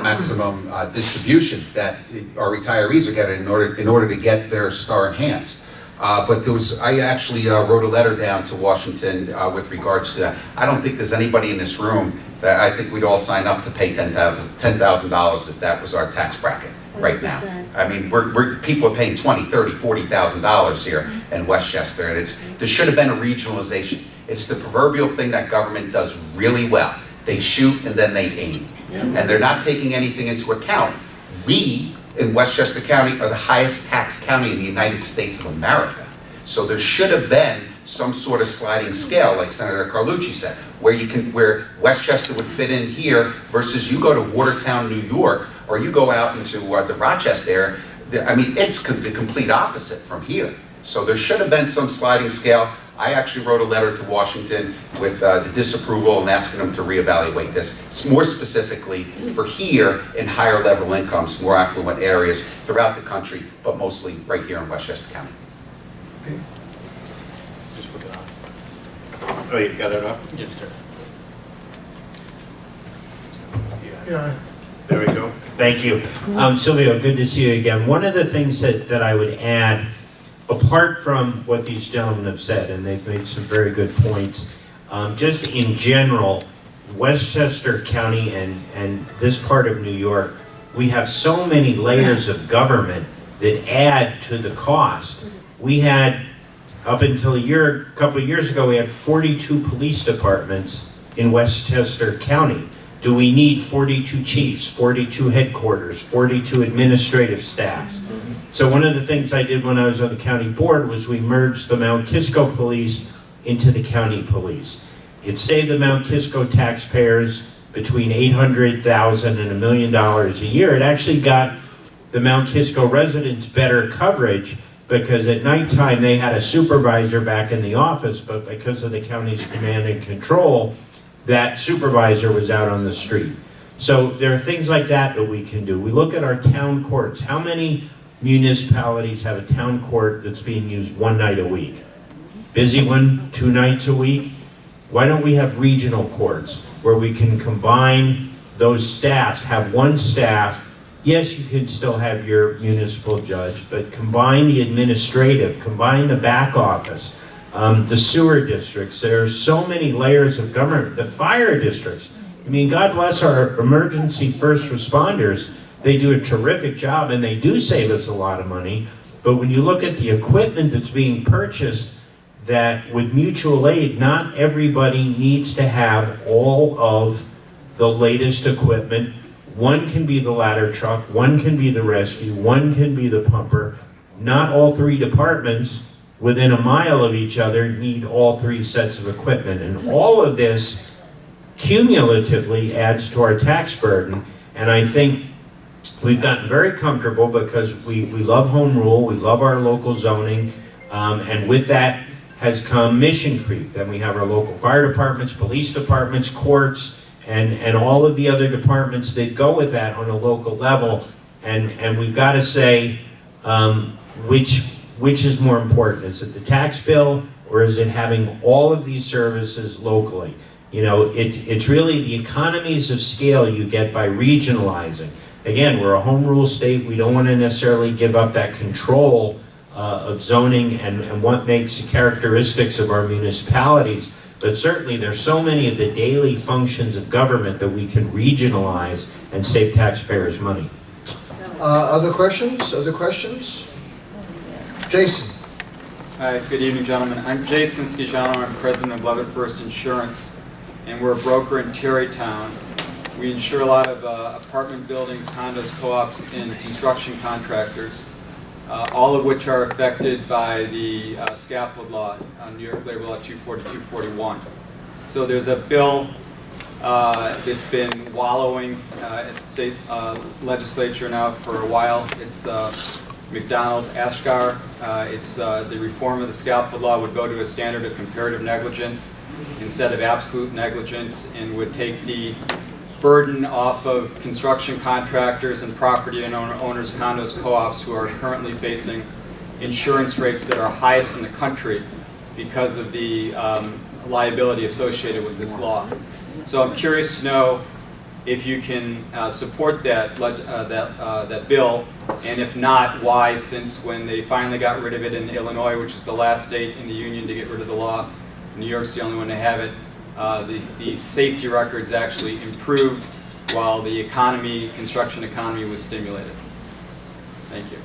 [SPEAKER 3] maximum distribution that our retirees are getting in order to get their STAR enhanced. But I actually wrote a letter down to Washington with regards to that. I don't think there's anybody in this room that I think we'd all sign up to pay $10,000 if that was our tax bracket right now. I mean, people are paying $20,000, $30,000, $40,000 here in Westchester, and there should have been a regionalization. It's the proverbial thing that government does really well. They shoot and then they aim, and they're not taking anything into account. We in Westchester County are the highest tax county in the United States of America, so there should have been some sort of sliding scale, like Senator Carlucci said, where Westchester would fit in here versus you go to Watertown, New York, or you go out into the Rochester I mean, it's the complete opposite from here. So there should have been some sliding scale. I actually wrote a letter to Washington with the disapproval and asking them to reevaluate this. It's more specifically for here in higher level incomes, more affluent areas throughout the country, but mostly right here in Westchester County.
[SPEAKER 5] Oh, you got it up? Yes, sir.
[SPEAKER 1] Yeah.
[SPEAKER 4] There we go. Thank you. Silvio, good to see you again. One of the things that I would add, apart from what these gentlemen have said, and they've made some very good points, just in general, Westchester County and this part of New York, we have so many layers of government that add to the cost. We had, up until a couple of years ago, we had 42 police departments in Westchester County. Do we need 42 chiefs, 42 headquarters, 42 administrative staffs? So one of the things I did when I was on the county board was we merged the Mount Kisco Police into the county police. It saved the Mount Kisco taxpayers between $800,000 and $1 million a year. It actually got the Mount Kisco residents better coverage because at nighttime they had a supervisor back in the office, but because of the county's command and control, that supervisor was out on the street. So there are things like that that we can do. We look at our town courts. How many municipalities have a town court that's being used one night a week? Busy one, 2 nights a week? Why don't we have regional courts where we can combine those staffs, have one staff? Yes, you can still have your municipal judge, but combine the administrative, combine the back office, the sewer districts. There are so many layers of government. The fire districts. I mean, God bless our emergency first responders. They do a terrific job and they do save us a lot of money. But when you look at the equipment that's being purchased, that with mutual aid, not everybody needs to have all of the latest equipment. One can be the ladder truck, one can be the rescue, one can be the pumper. Not all 3 departments within a mile of each other need all 3 sets of equipment. And all of this cumulatively adds to our tax burden. And I think we've gotten very comfortable because we love home rule, we love our local zoning, and with that has come mission creep. Then we have our local fire departments, police departments, courts, and all of the other departments that go with that on a local level. And we've got to say, which is more important? Is it the tax bill or is it having all of these services locally? You know, it's really the economies of scale you get by regionalizing. Again, we're a home rule state. We don't want to necessarily give up that control of zoning and what makes the characteristics of our municipalities. But certainly there's so many of the daily functions of government that we can regionalize and save taxpayers money.
[SPEAKER 1] Other questions? Other questions? Jason.
[SPEAKER 7] Hi, good evening, gentlemen. I'm Jason Schijano. I'm president of Levitt First Insurance, and we're a broker in Terrytown. We insure a lot of apartment buildings, condos, co-ops, and construction contractors, all of which are affected by the scaffold law, New York Labor Law 240-241. So there's a bill that's been wallowing at the state legislature now for a while. It's McDonald-Ashgar. It's the reform of the scaffold law would go to a standard of comparative negligence instead of absolute negligence, and would take the burden off of construction contractors and property and owners, condos, co-ops who are currently facing insurance rates that are highest in the country because of the liability associated with this law. So I'm curious to know if you can support that bill, and if not, why, since when they finally got rid of it in Illinois, which is the last state in the union to get rid of the law, New York's the only one to have it, the safety records actually improved while the economy, construction economy, was stimulated. Thank you.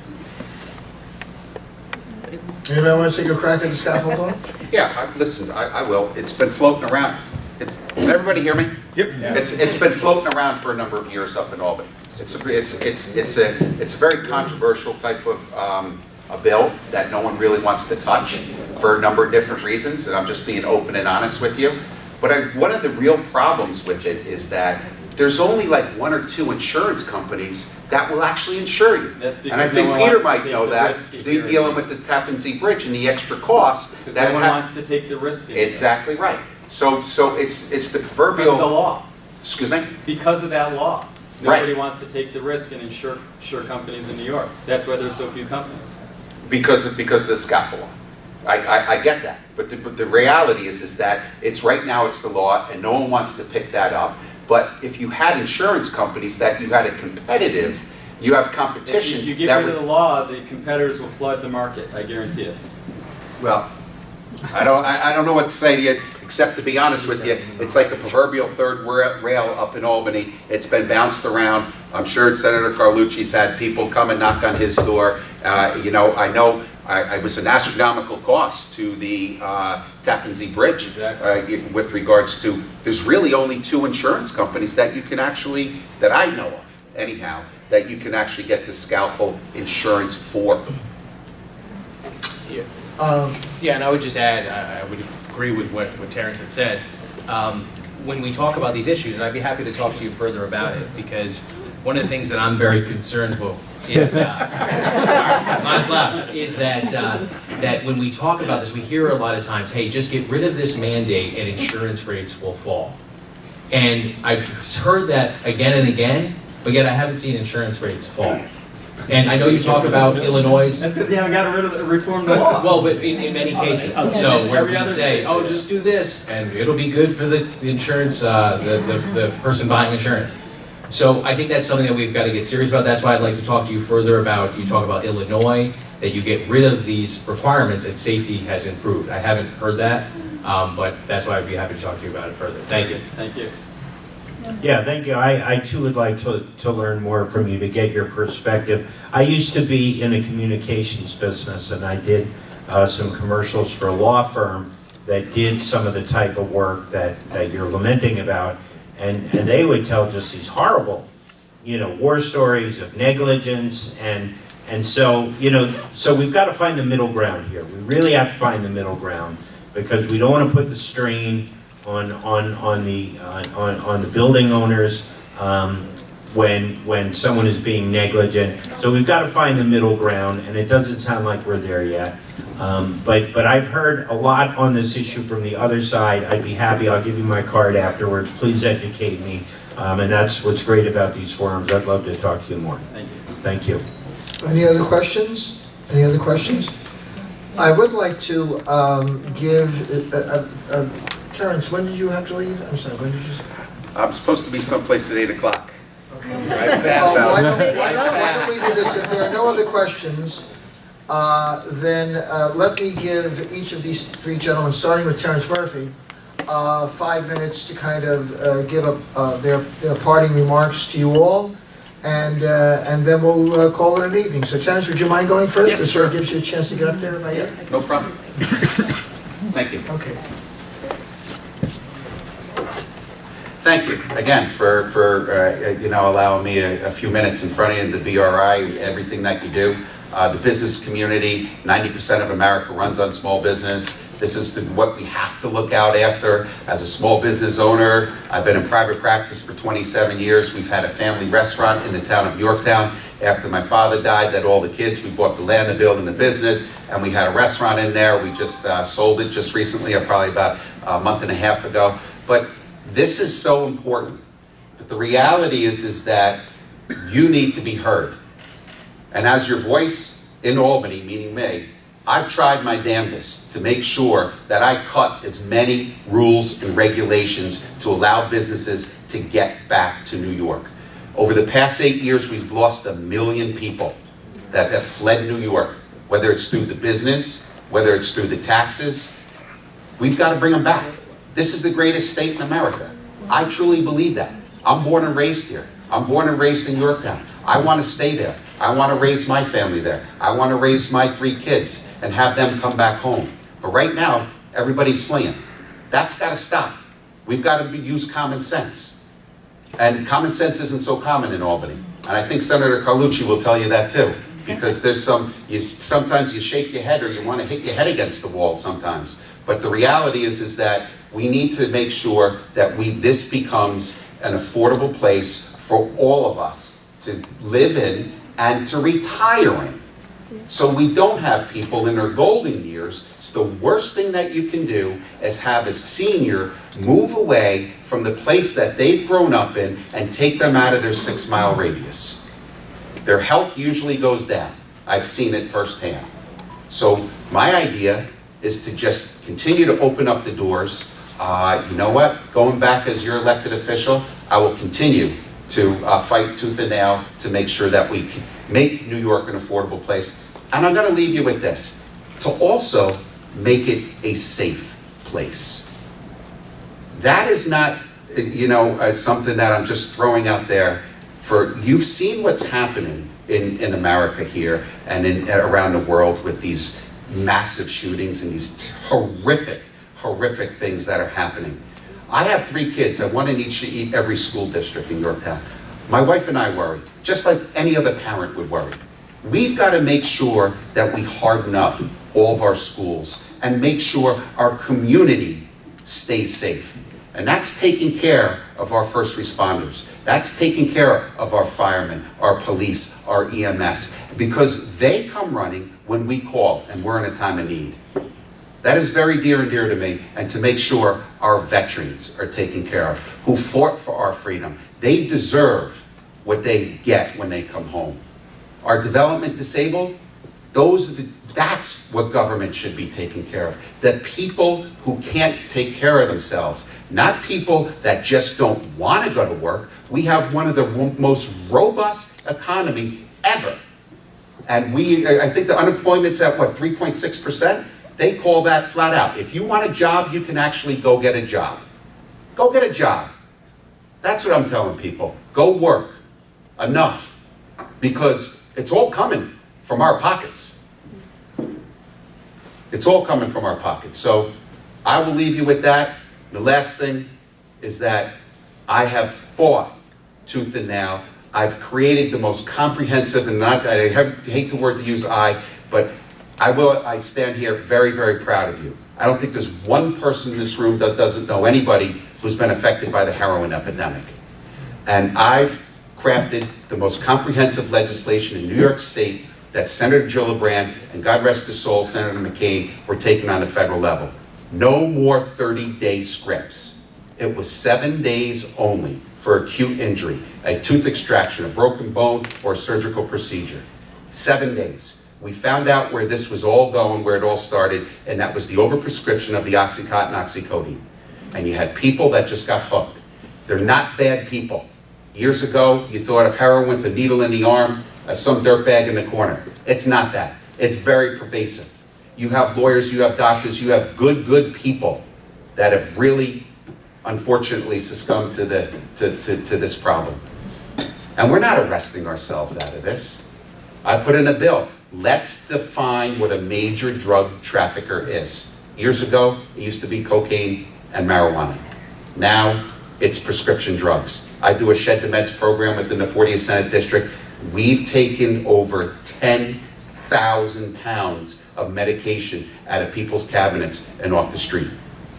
[SPEAKER 1] Anybody want to take a crack at the scaffold law?
[SPEAKER 3] Yeah, listen, I will. It's been floating around. Can everybody hear me? Yep. It's been floating around for a number of years up in Albany. It's a very controversial type of a bill that no one really wants to touch for a number of different reasons, and I'm just being open and honest with you. But one of the real problems with it is that there's only like 1 or 2 insurance companies that will actually insure you.
[SPEAKER 7] That's because
[SPEAKER 3] And I think
[SPEAKER 7] no one
[SPEAKER 3] Peter
[SPEAKER 7] wants to
[SPEAKER 3] might
[SPEAKER 7] take
[SPEAKER 3] know
[SPEAKER 7] the
[SPEAKER 3] that,
[SPEAKER 7] risk if
[SPEAKER 3] they're
[SPEAKER 7] you're-
[SPEAKER 3] dealing with this Tappan Zee Bridge and the extra cost.
[SPEAKER 7] Because
[SPEAKER 3] that
[SPEAKER 7] no one
[SPEAKER 3] it ha-
[SPEAKER 7] wants to take the risk anymore.
[SPEAKER 3] Exactly right. So it's the
[SPEAKER 7] Because of the
[SPEAKER 3] proverbial,
[SPEAKER 7] law.
[SPEAKER 3] excuse me?
[SPEAKER 7] Because of that law.
[SPEAKER 3] Right.
[SPEAKER 7] Nobody wants to take the risk and insure companies in New York. That's why there's so few companies.
[SPEAKER 3] Because of the scaffold. I get that, but the reality is that it's right now it's the law and no one wants to pick that up. But if you had insurance companies that you had a competitive, you have competition.
[SPEAKER 7] If you get
[SPEAKER 3] that
[SPEAKER 7] rid of the law, the competitors will flood the market, I guarantee it.
[SPEAKER 3] Well, I don't know what to say to you, except to be honest with you, it's like a proverbial third rail up in Albany. It's been bounced around. I'm sure Senator Carlucci's had people come and knock on his door. You know, I was an astronomical cost to the Tappan Zee Bridge.
[SPEAKER 7] Exactly.
[SPEAKER 3] With regards to, there's really only 2 insurance companies that you can actually, that I know of anyhow, that you can actually get the scaffold insurance for.
[SPEAKER 8] Yeah, and I would just add, I would agree with what Terrence had said. When we talk about these issues, and I'd be happy to talk to you further about it, because one of the things that I'm very concerned with is, mine's loud, is that when we talk about this, we hear a lot of times, hey, just get rid of this mandate and insurance rates will fall. And I've heard that again and again, but yet I haven't seen insurance rates fall. And I know you talk about Illinois.
[SPEAKER 7] That's because you haven't got rid of the reform the law.
[SPEAKER 8] Well, but in many cases, so where we say, oh, just do this, and it'll be good for the insurance, the person buying insurance. So I think that's something that we've got to get serious about. That's why I'd like to talk to you further about, you talk about Illinois, that you get rid of these requirements and safety has improved. I haven't heard that, but that's why I'd be happy to talk to you about it further. Thank you.
[SPEAKER 7] Thank you.
[SPEAKER 4] Yeah, thank you. I too would like to learn more from you, to get your perspective. I used to be in the communications business, and I did some commercials for a law firm that did some of the type of work that you're lamenting about, and they would tell just these horrible, war stories of negligence, and so, so we've got to find the middle ground here. We really have to find the middle ground, because we don't want to put the strain on the building owners when someone is being negligent. So we've got to find the middle ground, and it doesn't sound like we're there yet. But I've heard a lot on this issue from the other side. I'd be happy. I'll give you my card afterwards. Please educate me. And that's what's great about these forums. I'd love to talk to you more.
[SPEAKER 7] Thank you.
[SPEAKER 4] Thank you.
[SPEAKER 1] Any other questions? Any other questions? I would like to give Terrence, when did you have to leave? I'm sorry, when did you?
[SPEAKER 3] I'm supposed to be someplace at 8 o'clock.
[SPEAKER 1] Okay.
[SPEAKER 3] Right fast
[SPEAKER 1] Oh, why
[SPEAKER 3] about
[SPEAKER 1] don't
[SPEAKER 3] it.
[SPEAKER 1] we do this? If there are no other questions, then let me give each of these 3 gentlemen, starting with Terrence Murphy, 5 minutes to kind of give up their parting remarks to you all, and then we'll call it an evening. So Terrence, would you mind going first? This sort of gives you a chance to get up there by you.
[SPEAKER 3] No problem. Thank you.
[SPEAKER 1] Okay.
[SPEAKER 3] Thank you again for allowing me a few minutes in front of you, the BRI, everything that you do. The business community, 90% of America runs on small business. This is what we have to look out after. As a small business owner, I've been in private practice for 27 years. We've had a family restaurant in the town of Yorktown. After my father died, that all the kids, we bought the land to build in the business, and we had a restaurant in there. We just sold it just recently, probably about a month and a half ago. But this is so important. But the reality is that you need to be heard. And as your voice in Albany, meaning me, I've tried my damnedest to make sure that I cut as many rules and regulations to allow businesses to get back to New York. Over the past 8 years, we've lost 1 million people that have fled New York, whether it's through the business, whether it's through the taxes. We've got to bring them back. This is the greatest state in America. I truly believe that. I'm born and raised here. I'm born and raised in Yorktown. I want to stay there. I want to raise my family there. I want to raise my 3 kids and have them come back home. But right now, everybody's fleeing. That's got to stop. We've got to use common sense. And common sense isn't so common in Albany. And I think Senator Carlucci will tell you that too. Because there's sometimes you shake your head or you want to hit your head against the wall sometimes. But the reality is that we need to make sure that this becomes an affordable place for all of us to live in and to retire in. So we don't have people in their golden years. So the worst thing that you can do is have a senior move away from the place that they've grown up in and take them out of their 6-mile radius. Their health usually goes down. I've seen it firsthand. So my idea is to just continue to open up the doors. You know what? Going back as your elected official, I will continue to fight tooth and nail to make sure that we can make New York an affordable place. And I'm going to leave you with this, to also make it a safe place. That is not, something that I'm just throwing out there. You've seen what's happening in America here and around the world with these massive shootings and these horrific things that are happening. I have 3 kids, one in every school district in Yorktown. My wife and I worry, just like any other parent would worry. We've got to make sure that we harden up all of our schools and make sure our community stays safe. And that's taking care of our first responders. That's taking care of our firemen, our police, our EMS, because they come running when we call and we're in a time of need. That is very dear and dear to me, and to make sure our veterans are taken care of, who fought for our freedom. They deserve what they get when they come home. Our development disabled, that's what government should be taking care of. The people who can't take care of themselves, not people that just don't want to go to work. We have one of the most robust economy ever. And I think the unemployment's at 3.6%? They call that flat out. If you want a job, you can actually go get a job. Go get a job. That's what I'm telling people. Go work. Enough. Because it's all coming from our pockets. It's all coming from our pockets. So I will leave you with that. The last thing is that I have fought tooth and nail. I've created the most comprehensive, and I hate the word to use but I stand here very, very proud of you. I don't think there's one person in this room that doesn't know anybody who's been affected by the heroin epidemic. And I've crafted the most comprehensive legislation in New York State that Senator Gillibrand and, God rest his soul, Senator McCain were taking on the federal level. No more 30-day scripts. It was 7 days only for acute injury, a tooth extraction, a broken bone, or a surgical procedure. 7 days. We found out where this was all going, where it all started, and that was the overprescription of the Oxycontin, oxycodone. And you had people that just got hooked. They're not bad people. Years ago, you thought of heroin with a needle in the arm, some dirtbag in the corner. It's not that. It's very pervasive. You have lawyers, you have doctors, you have good people that have really, unfortunately, succumbed to this problem. And we're not arresting ourselves out of this. I put in a bill. Let's define what a major drug trafficker is. Years ago, it used to be cocaine and marijuana. Now, it's prescription drugs. I do a Shed the Meds program within the 40th Senate District. We've taken over 10,000 pounds of medication out of people's cabinets and off the street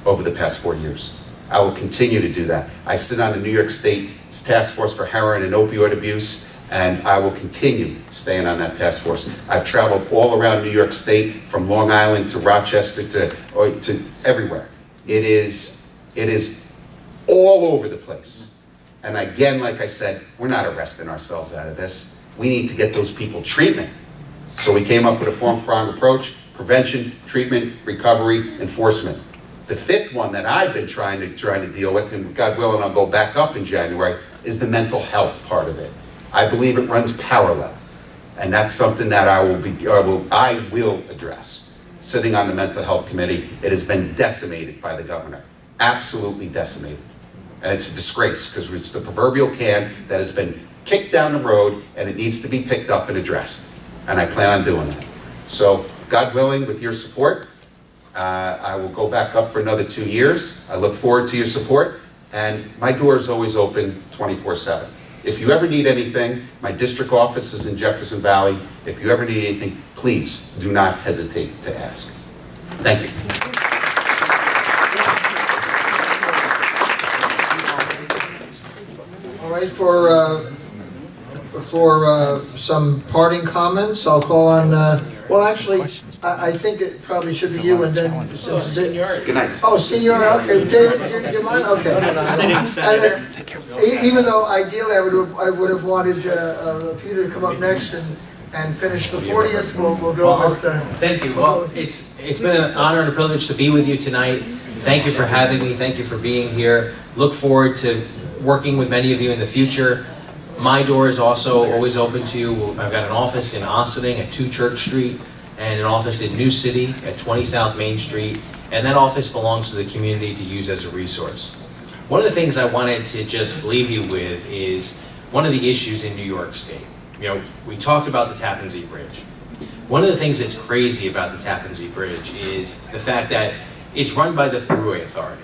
[SPEAKER 3] over the past 4 years. I will continue to do that. I sit on the New York State Task Force for Heroin and Opioid Abuse, and I will continue staying on that task force. I've traveled all around New York State, from Long Island to Rochester to everywhere. It is all over the place. And again, like I said, we're not arresting ourselves out of this. We need to get those people treatment. So we came up with a four-pronged approach: prevention, treatment, recovery, enforcement. The fifth one that I've been trying to deal with, and God willing I'll go back up in January, is the mental health part of it. I believe it runs parallel. And that's something that I will address. Sitting on the Mental Health Committee, it has been decimated by the governor. Absolutely decimated. And it's a disgrace, because it's the proverbial can that has been kicked down the road, and it needs to be picked up and addressed. And I plan on doing that. So, God willing, with your support, I will go back up for another 2 years. I look forward to your support, and my door is always open 24/7. If you ever need anything, my district office is in Jefferson Valley. If you ever need anything, please do not hesitate to ask. Thank you.
[SPEAKER 1] right, for some parting comments, I'll call on, well, actually, I think it probably should be you, and then, since it,
[SPEAKER 3] Good night.
[SPEAKER 1] oh, Senior, okay, David, you mind? Okay. And then, even though ideally I would have wanted Peter to come up next and finish the 40th, we'll go with...
[SPEAKER 5] Thank you. Well, it's been an honor and a privilege to be with you tonight. Thank you for having me. Thank you for being here. Look forward to working with many of you in the future. My door is also always open to you. I've got an office in Ossining at 2 Church Street and an office in New City at 20 South Main Street. And that office belongs to the community to use as a resource. One of the things I wanted to just leave you with is one of the issues in New York State. You know, we talked about the Tappan Zee Bridge. One of the things that's crazy about the Tappan Zee Bridge is the fact that it's run by the Thruway Authority.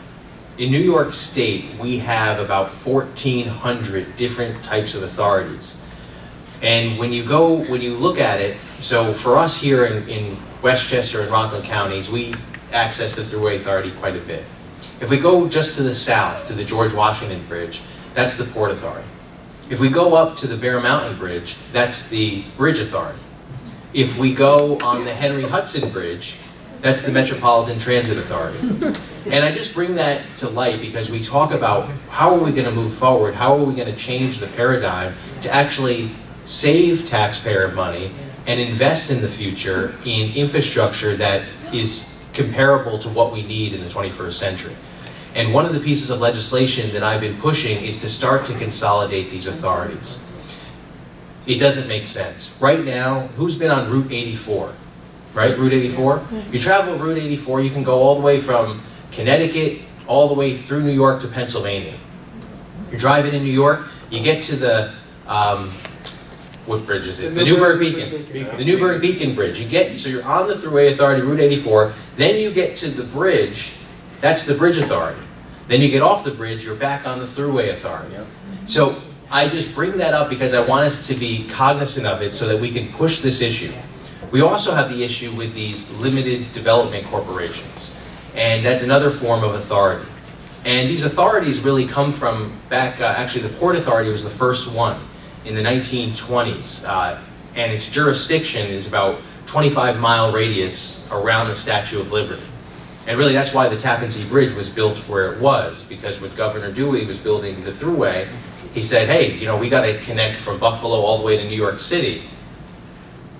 [SPEAKER 5] In New York State, we have about 1,400 different types of authorities. And when you look at it, so for us here in Westchester and Rockland counties, we access the Thruway Authority quite a bit. If we go just to the south, to the George Washington Bridge, that's the Port Authority. If we go up to the Bear Mountain Bridge, that's the Bridge Authority. If we go on the Henry Hudson Bridge, that's the Metropolitan Transit Authority. And I just bring that to light because we talk about how are we going to move forward, how are we going to change the paradigm to actually save taxpayer money and invest in the future in infrastructure that is comparable to what we need in the 21st century. And one of the pieces of legislation that I've been pushing is to start to consolidate these authorities. It doesn't make sense. Right now, who's been on Route 84? Right, Route 84? You travel Route 84, you can go all the way from Connecticut, all the way through New York to Pennsylvania. You're driving in New York, you get to the, what bridge is it? The Newburgh Beacon. The Newburgh Beacon Bridge. So you're on the Thruway Authority, Route 84, then you get to the bridge, that's the Bridge Authority. Then you get off the bridge, you're back on the Thruway Authority. So I just bring that up because I want us to be cognizant of it so that we can push this issue. We also have the issue with these limited development corporations, and that's another form of authority. And these authorities really come from back, actually the Port Authority was the first one in the 1920s, and its jurisdiction is about 25-mile radius around the Statue of Liberty. And really that's why the Tappan Zee Bridge was built where it was, because when Governor Dewey was building the Thruway, he said, hey, you know, we got to connect from Buffalo all the way to New York City.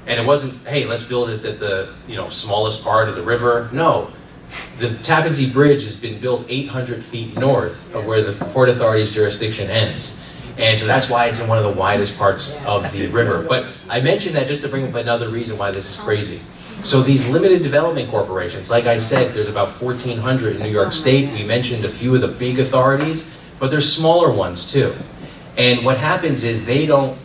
[SPEAKER 5] And it wasn't, hey, let's build it at the smallest part of the river. No, the Tappan Zee Bridge has been built 800 feet north of where the Port Authority's jurisdiction ends. And so that's why it's in one of the widest parts of the river. But I mentioned that just to bring up another reason why this is crazy. So these limited development corporations, like I said, there's about 1,400 in New York State. We mentioned a few of the big authorities, but there's smaller ones too. And what happens is they don't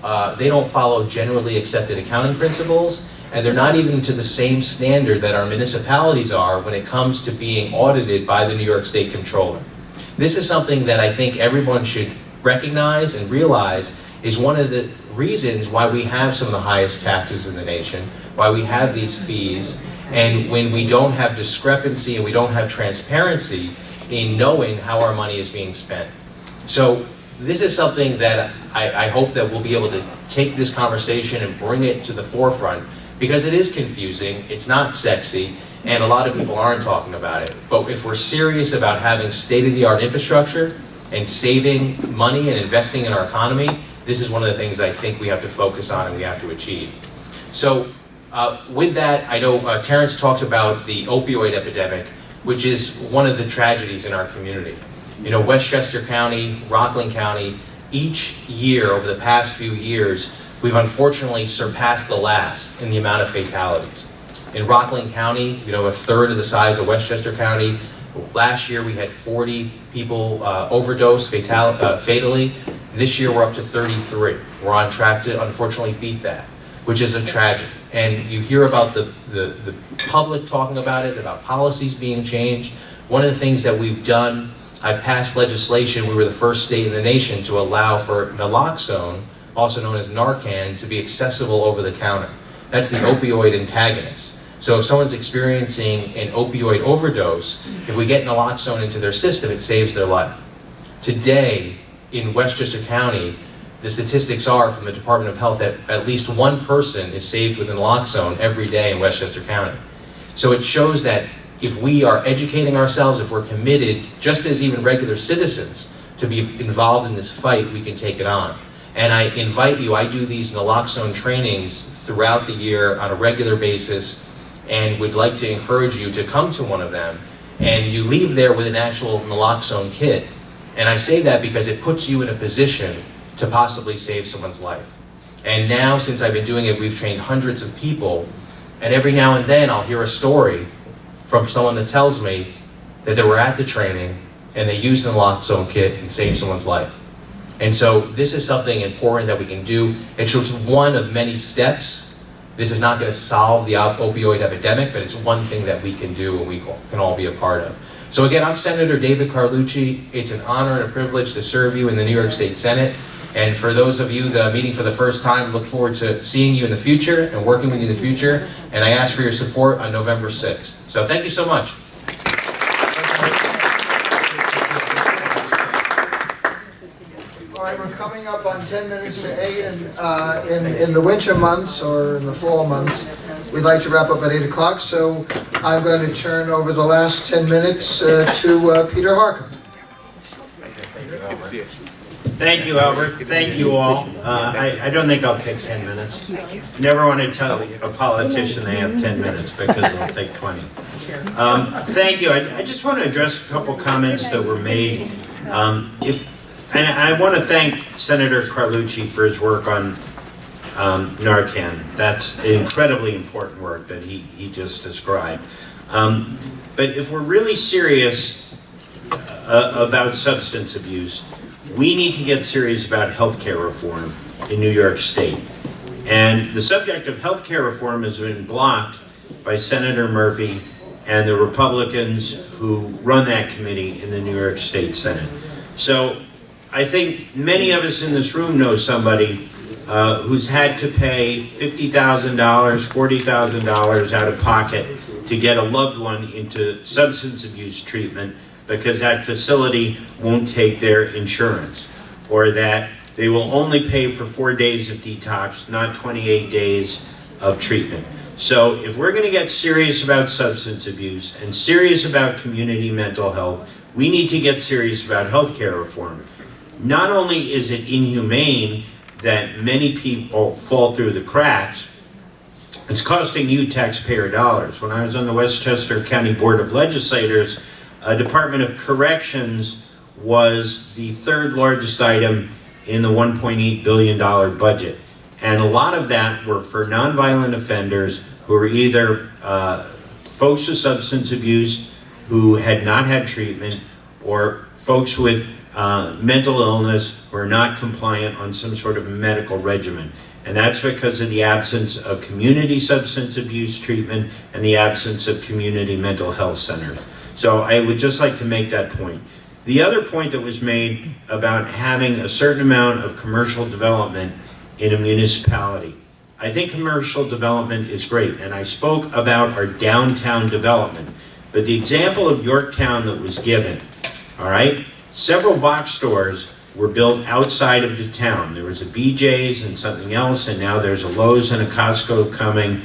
[SPEAKER 5] follow generally accepted accounting principles, and they're not even to the same standard that our municipalities are when it comes to being audited by the New York State Comptroller. This is something that I think everyone should recognize and realize is one of the reasons why we have some of the highest taxes in the nation, why we have these fees, and when we don't have discrepancy and we don't have transparency in knowing how our money is being spent. So this is something that I hope that we'll be able to take this conversation and bring it to the forefront, because it is confusing, it's not sexy, and a lot of people aren't talking about it. But if we're serious about having state-of-the-art infrastructure and saving money and investing in our economy, this is one of the things I think we have to focus on and we have to achieve. So with that, I know Terrence talked about the opioid epidemic, which is one of the tragedies in our community. You know, Westchester County, Rockland County, each year over the past few years, we've unfortunately surpassed the last in the amount of fatalities. In Rockland County, you know, a third of the size of Westchester County. Last year we had 40 people overdose fatally. This year we're up to 33. We're on track to unfortunately beat that, which is a tragedy. And you hear about the public talking about it, about policies being changed. One of the things that we've done, I've passed legislation, we were the first state in the nation to allow for naloxone, also known as Narcan, to be accessible over the counter. That's the opioid antagonist. So if someone's experiencing an opioid overdose, if we get naloxone into their system, it saves their life. Today,
[SPEAKER 8] in Westchester County, the statistics are from the Department of Health that at least one person is saved within the lock zone every day in Westchester County. So it shows that if we are educating ourselves, if we're committed, just as even regular citizens, to be involved in this fight, we can take it on. And I invite you, I do these naloxone trainings throughout the year on a regular basis, and would like to encourage you to come to one of them. And you leave there with an actual naloxone kit. And I say that because it puts you in a position to possibly save someone's life. And now, since I've been doing it, we've trained hundreds of people, and every now and then I'll hear a story from someone that tells me that they were at the training and they used the naloxone kit and saved someone's life. And so this is something important that we can do. It's just one of many steps. This is not going to solve the opioid epidemic, but it's one thing that we can do and we can all be a part of. So again, I'm Senator David Carlucci. It's an honor and a privilege to serve you in the New York State Senate. And for those of you that I'm meeting for the first time, look forward to seeing you in the future and working with you in the future. And I ask for your support on November 6th. So thank you so much.
[SPEAKER 1] All right, we're coming up on 10 minutes to 8, and in the winter months or in the fall months, we'd like to wrap up at 8 o'clock, so I'm going to turn over the last 10 minutes to Peter Harckham.
[SPEAKER 4] Thank you, Albert. Thank you all. I don't think I'll take 10 minutes. Never want to tell a politician they have 10 minutes because it'll take 20. Thank you. I just want to address a couple comments that were made. And I want to thank Senator Carlucci for his work on Narcan. That's incredibly important work that he just described. But if we're really serious about substance abuse, we need to get serious about healthcare reform in New York State. And the subject of healthcare reform has been blocked by Senator Murphy and the Republicans who run that committee in the New York State Senate. So I think many of us in this room know somebody who's had to pay $50,000, $40,000 out of pocket to get a loved one into substance abuse treatment because that facility won't take their insurance, or that they will only pay for 4 days of detox, not 28 days of treatment. So if we're going to get serious about substance abuse and serious about community mental health, we need to get serious about healthcare reform. Not only is it inhumane that many people fall through the cracks, it's costing you taxpayer dollars. When I was on the Westchester County Board of Legislators, Department of Corrections was the third largest item in the $1.8 billion budget. And a lot of that were for nonviolent offenders who were either folks with substance abuse who had not had treatment, or folks with mental illness who are not compliant on some sort of medical regimen. And that's because of the absence of community substance abuse treatment and the absence of community mental health centers. So I would just like to make that point. The other point that was made about having a certain amount of commercial development in a municipality. I think commercial development is great, and I spoke about our downtown development. But the example of Yorktown that was given, all right, several box stores were built outside of the town. There was a BJ's and something else, and now there's a Lowe's and a Costco coming.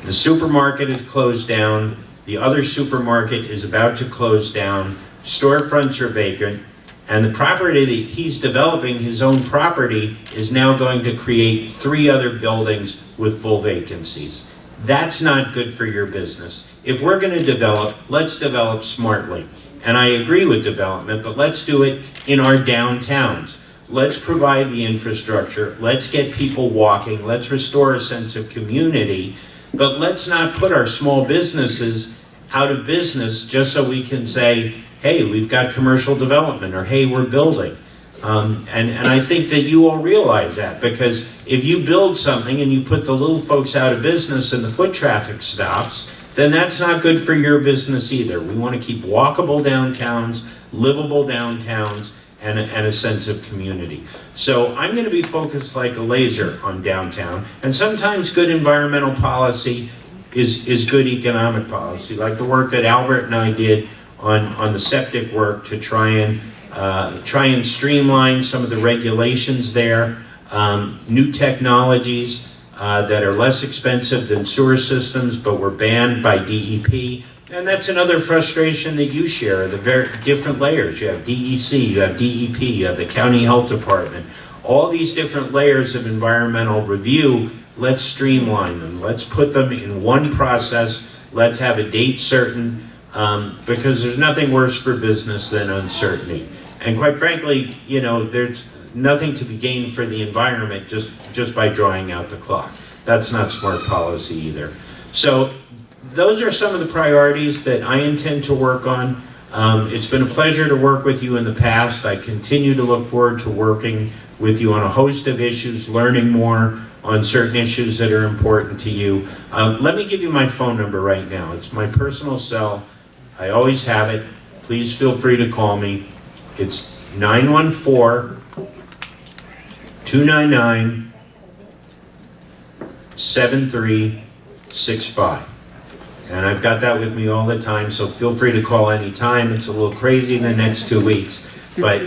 [SPEAKER 4] The supermarket is closed down. The other supermarket is about to close down. Storefronts are vacant. And the property that he's developing, his own property, is now going to create 3 other buildings with full vacancies. That's not good for your business. If we're going to develop, let's develop smartly. And I agree with development, but let's do it in our downtowns. Let's provide the infrastructure. Let's get people walking. Let's restore a sense of community. But let's not put our small businesses out of business just so we can say, hey, we've got commercial development, or hey, we're building. And I think that you all realize that, because if you build something and you put the little folks out of business and the foot traffic stops, then that's not good for your business either. We want to keep walkable downtowns, livable downtowns, and a sense of community. So I'm going to be focused like a laser on downtown, and sometimes good environmental policy is good economic policy, like the work that Albert and I did on the septic work to try and try and streamline some of the regulations there, new technologies that are less expensive than sewer systems but were banned by DEP. And that's another frustration that you share, the very different layers. You have DEC, you have DEP, you have the county health department. All these different layers of environmental review, let's streamline them. Let's put them in one process. Let's have a date certain, because there's nothing worse for business than uncertainty. And quite frankly, you know, there's nothing to be gained for the environment just by drawing out the clock. That's not smart policy either. So those are some of the priorities that I intend to work on. It's been a pleasure to work with you in the past. I continue to look forward to working with you on a host of issues, learning more on certain issues that are important to you. Let me give you my phone number right now. It's my personal cell. I always have it. Please feel free to call me. It's 914-299-7365. And I've got that with me all the time, so feel free to call anytime. It's a little crazy in the next 2 weeks, but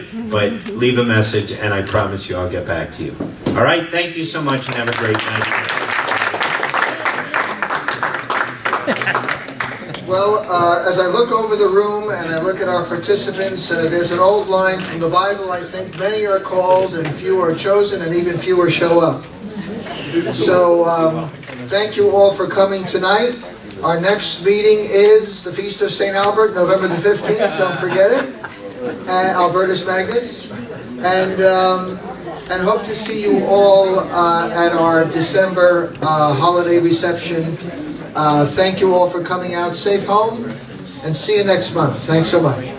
[SPEAKER 4] leave a message and I promise you I'll get back to you. All right, thank you so much and have a great night.
[SPEAKER 1] Well, as I look over the room and I look at our participants, there's an old line from the Bible, I think, many are called and few are chosen and even fewer show up. So thank you all for coming tonight. Our next meeting is the Feast of St. Albert, November the 15th, don't forget it, Albertus Magnus, and hope to see you all at our December holiday reception. Thank you all for coming out. Safe home, and see you next month. Thanks so much.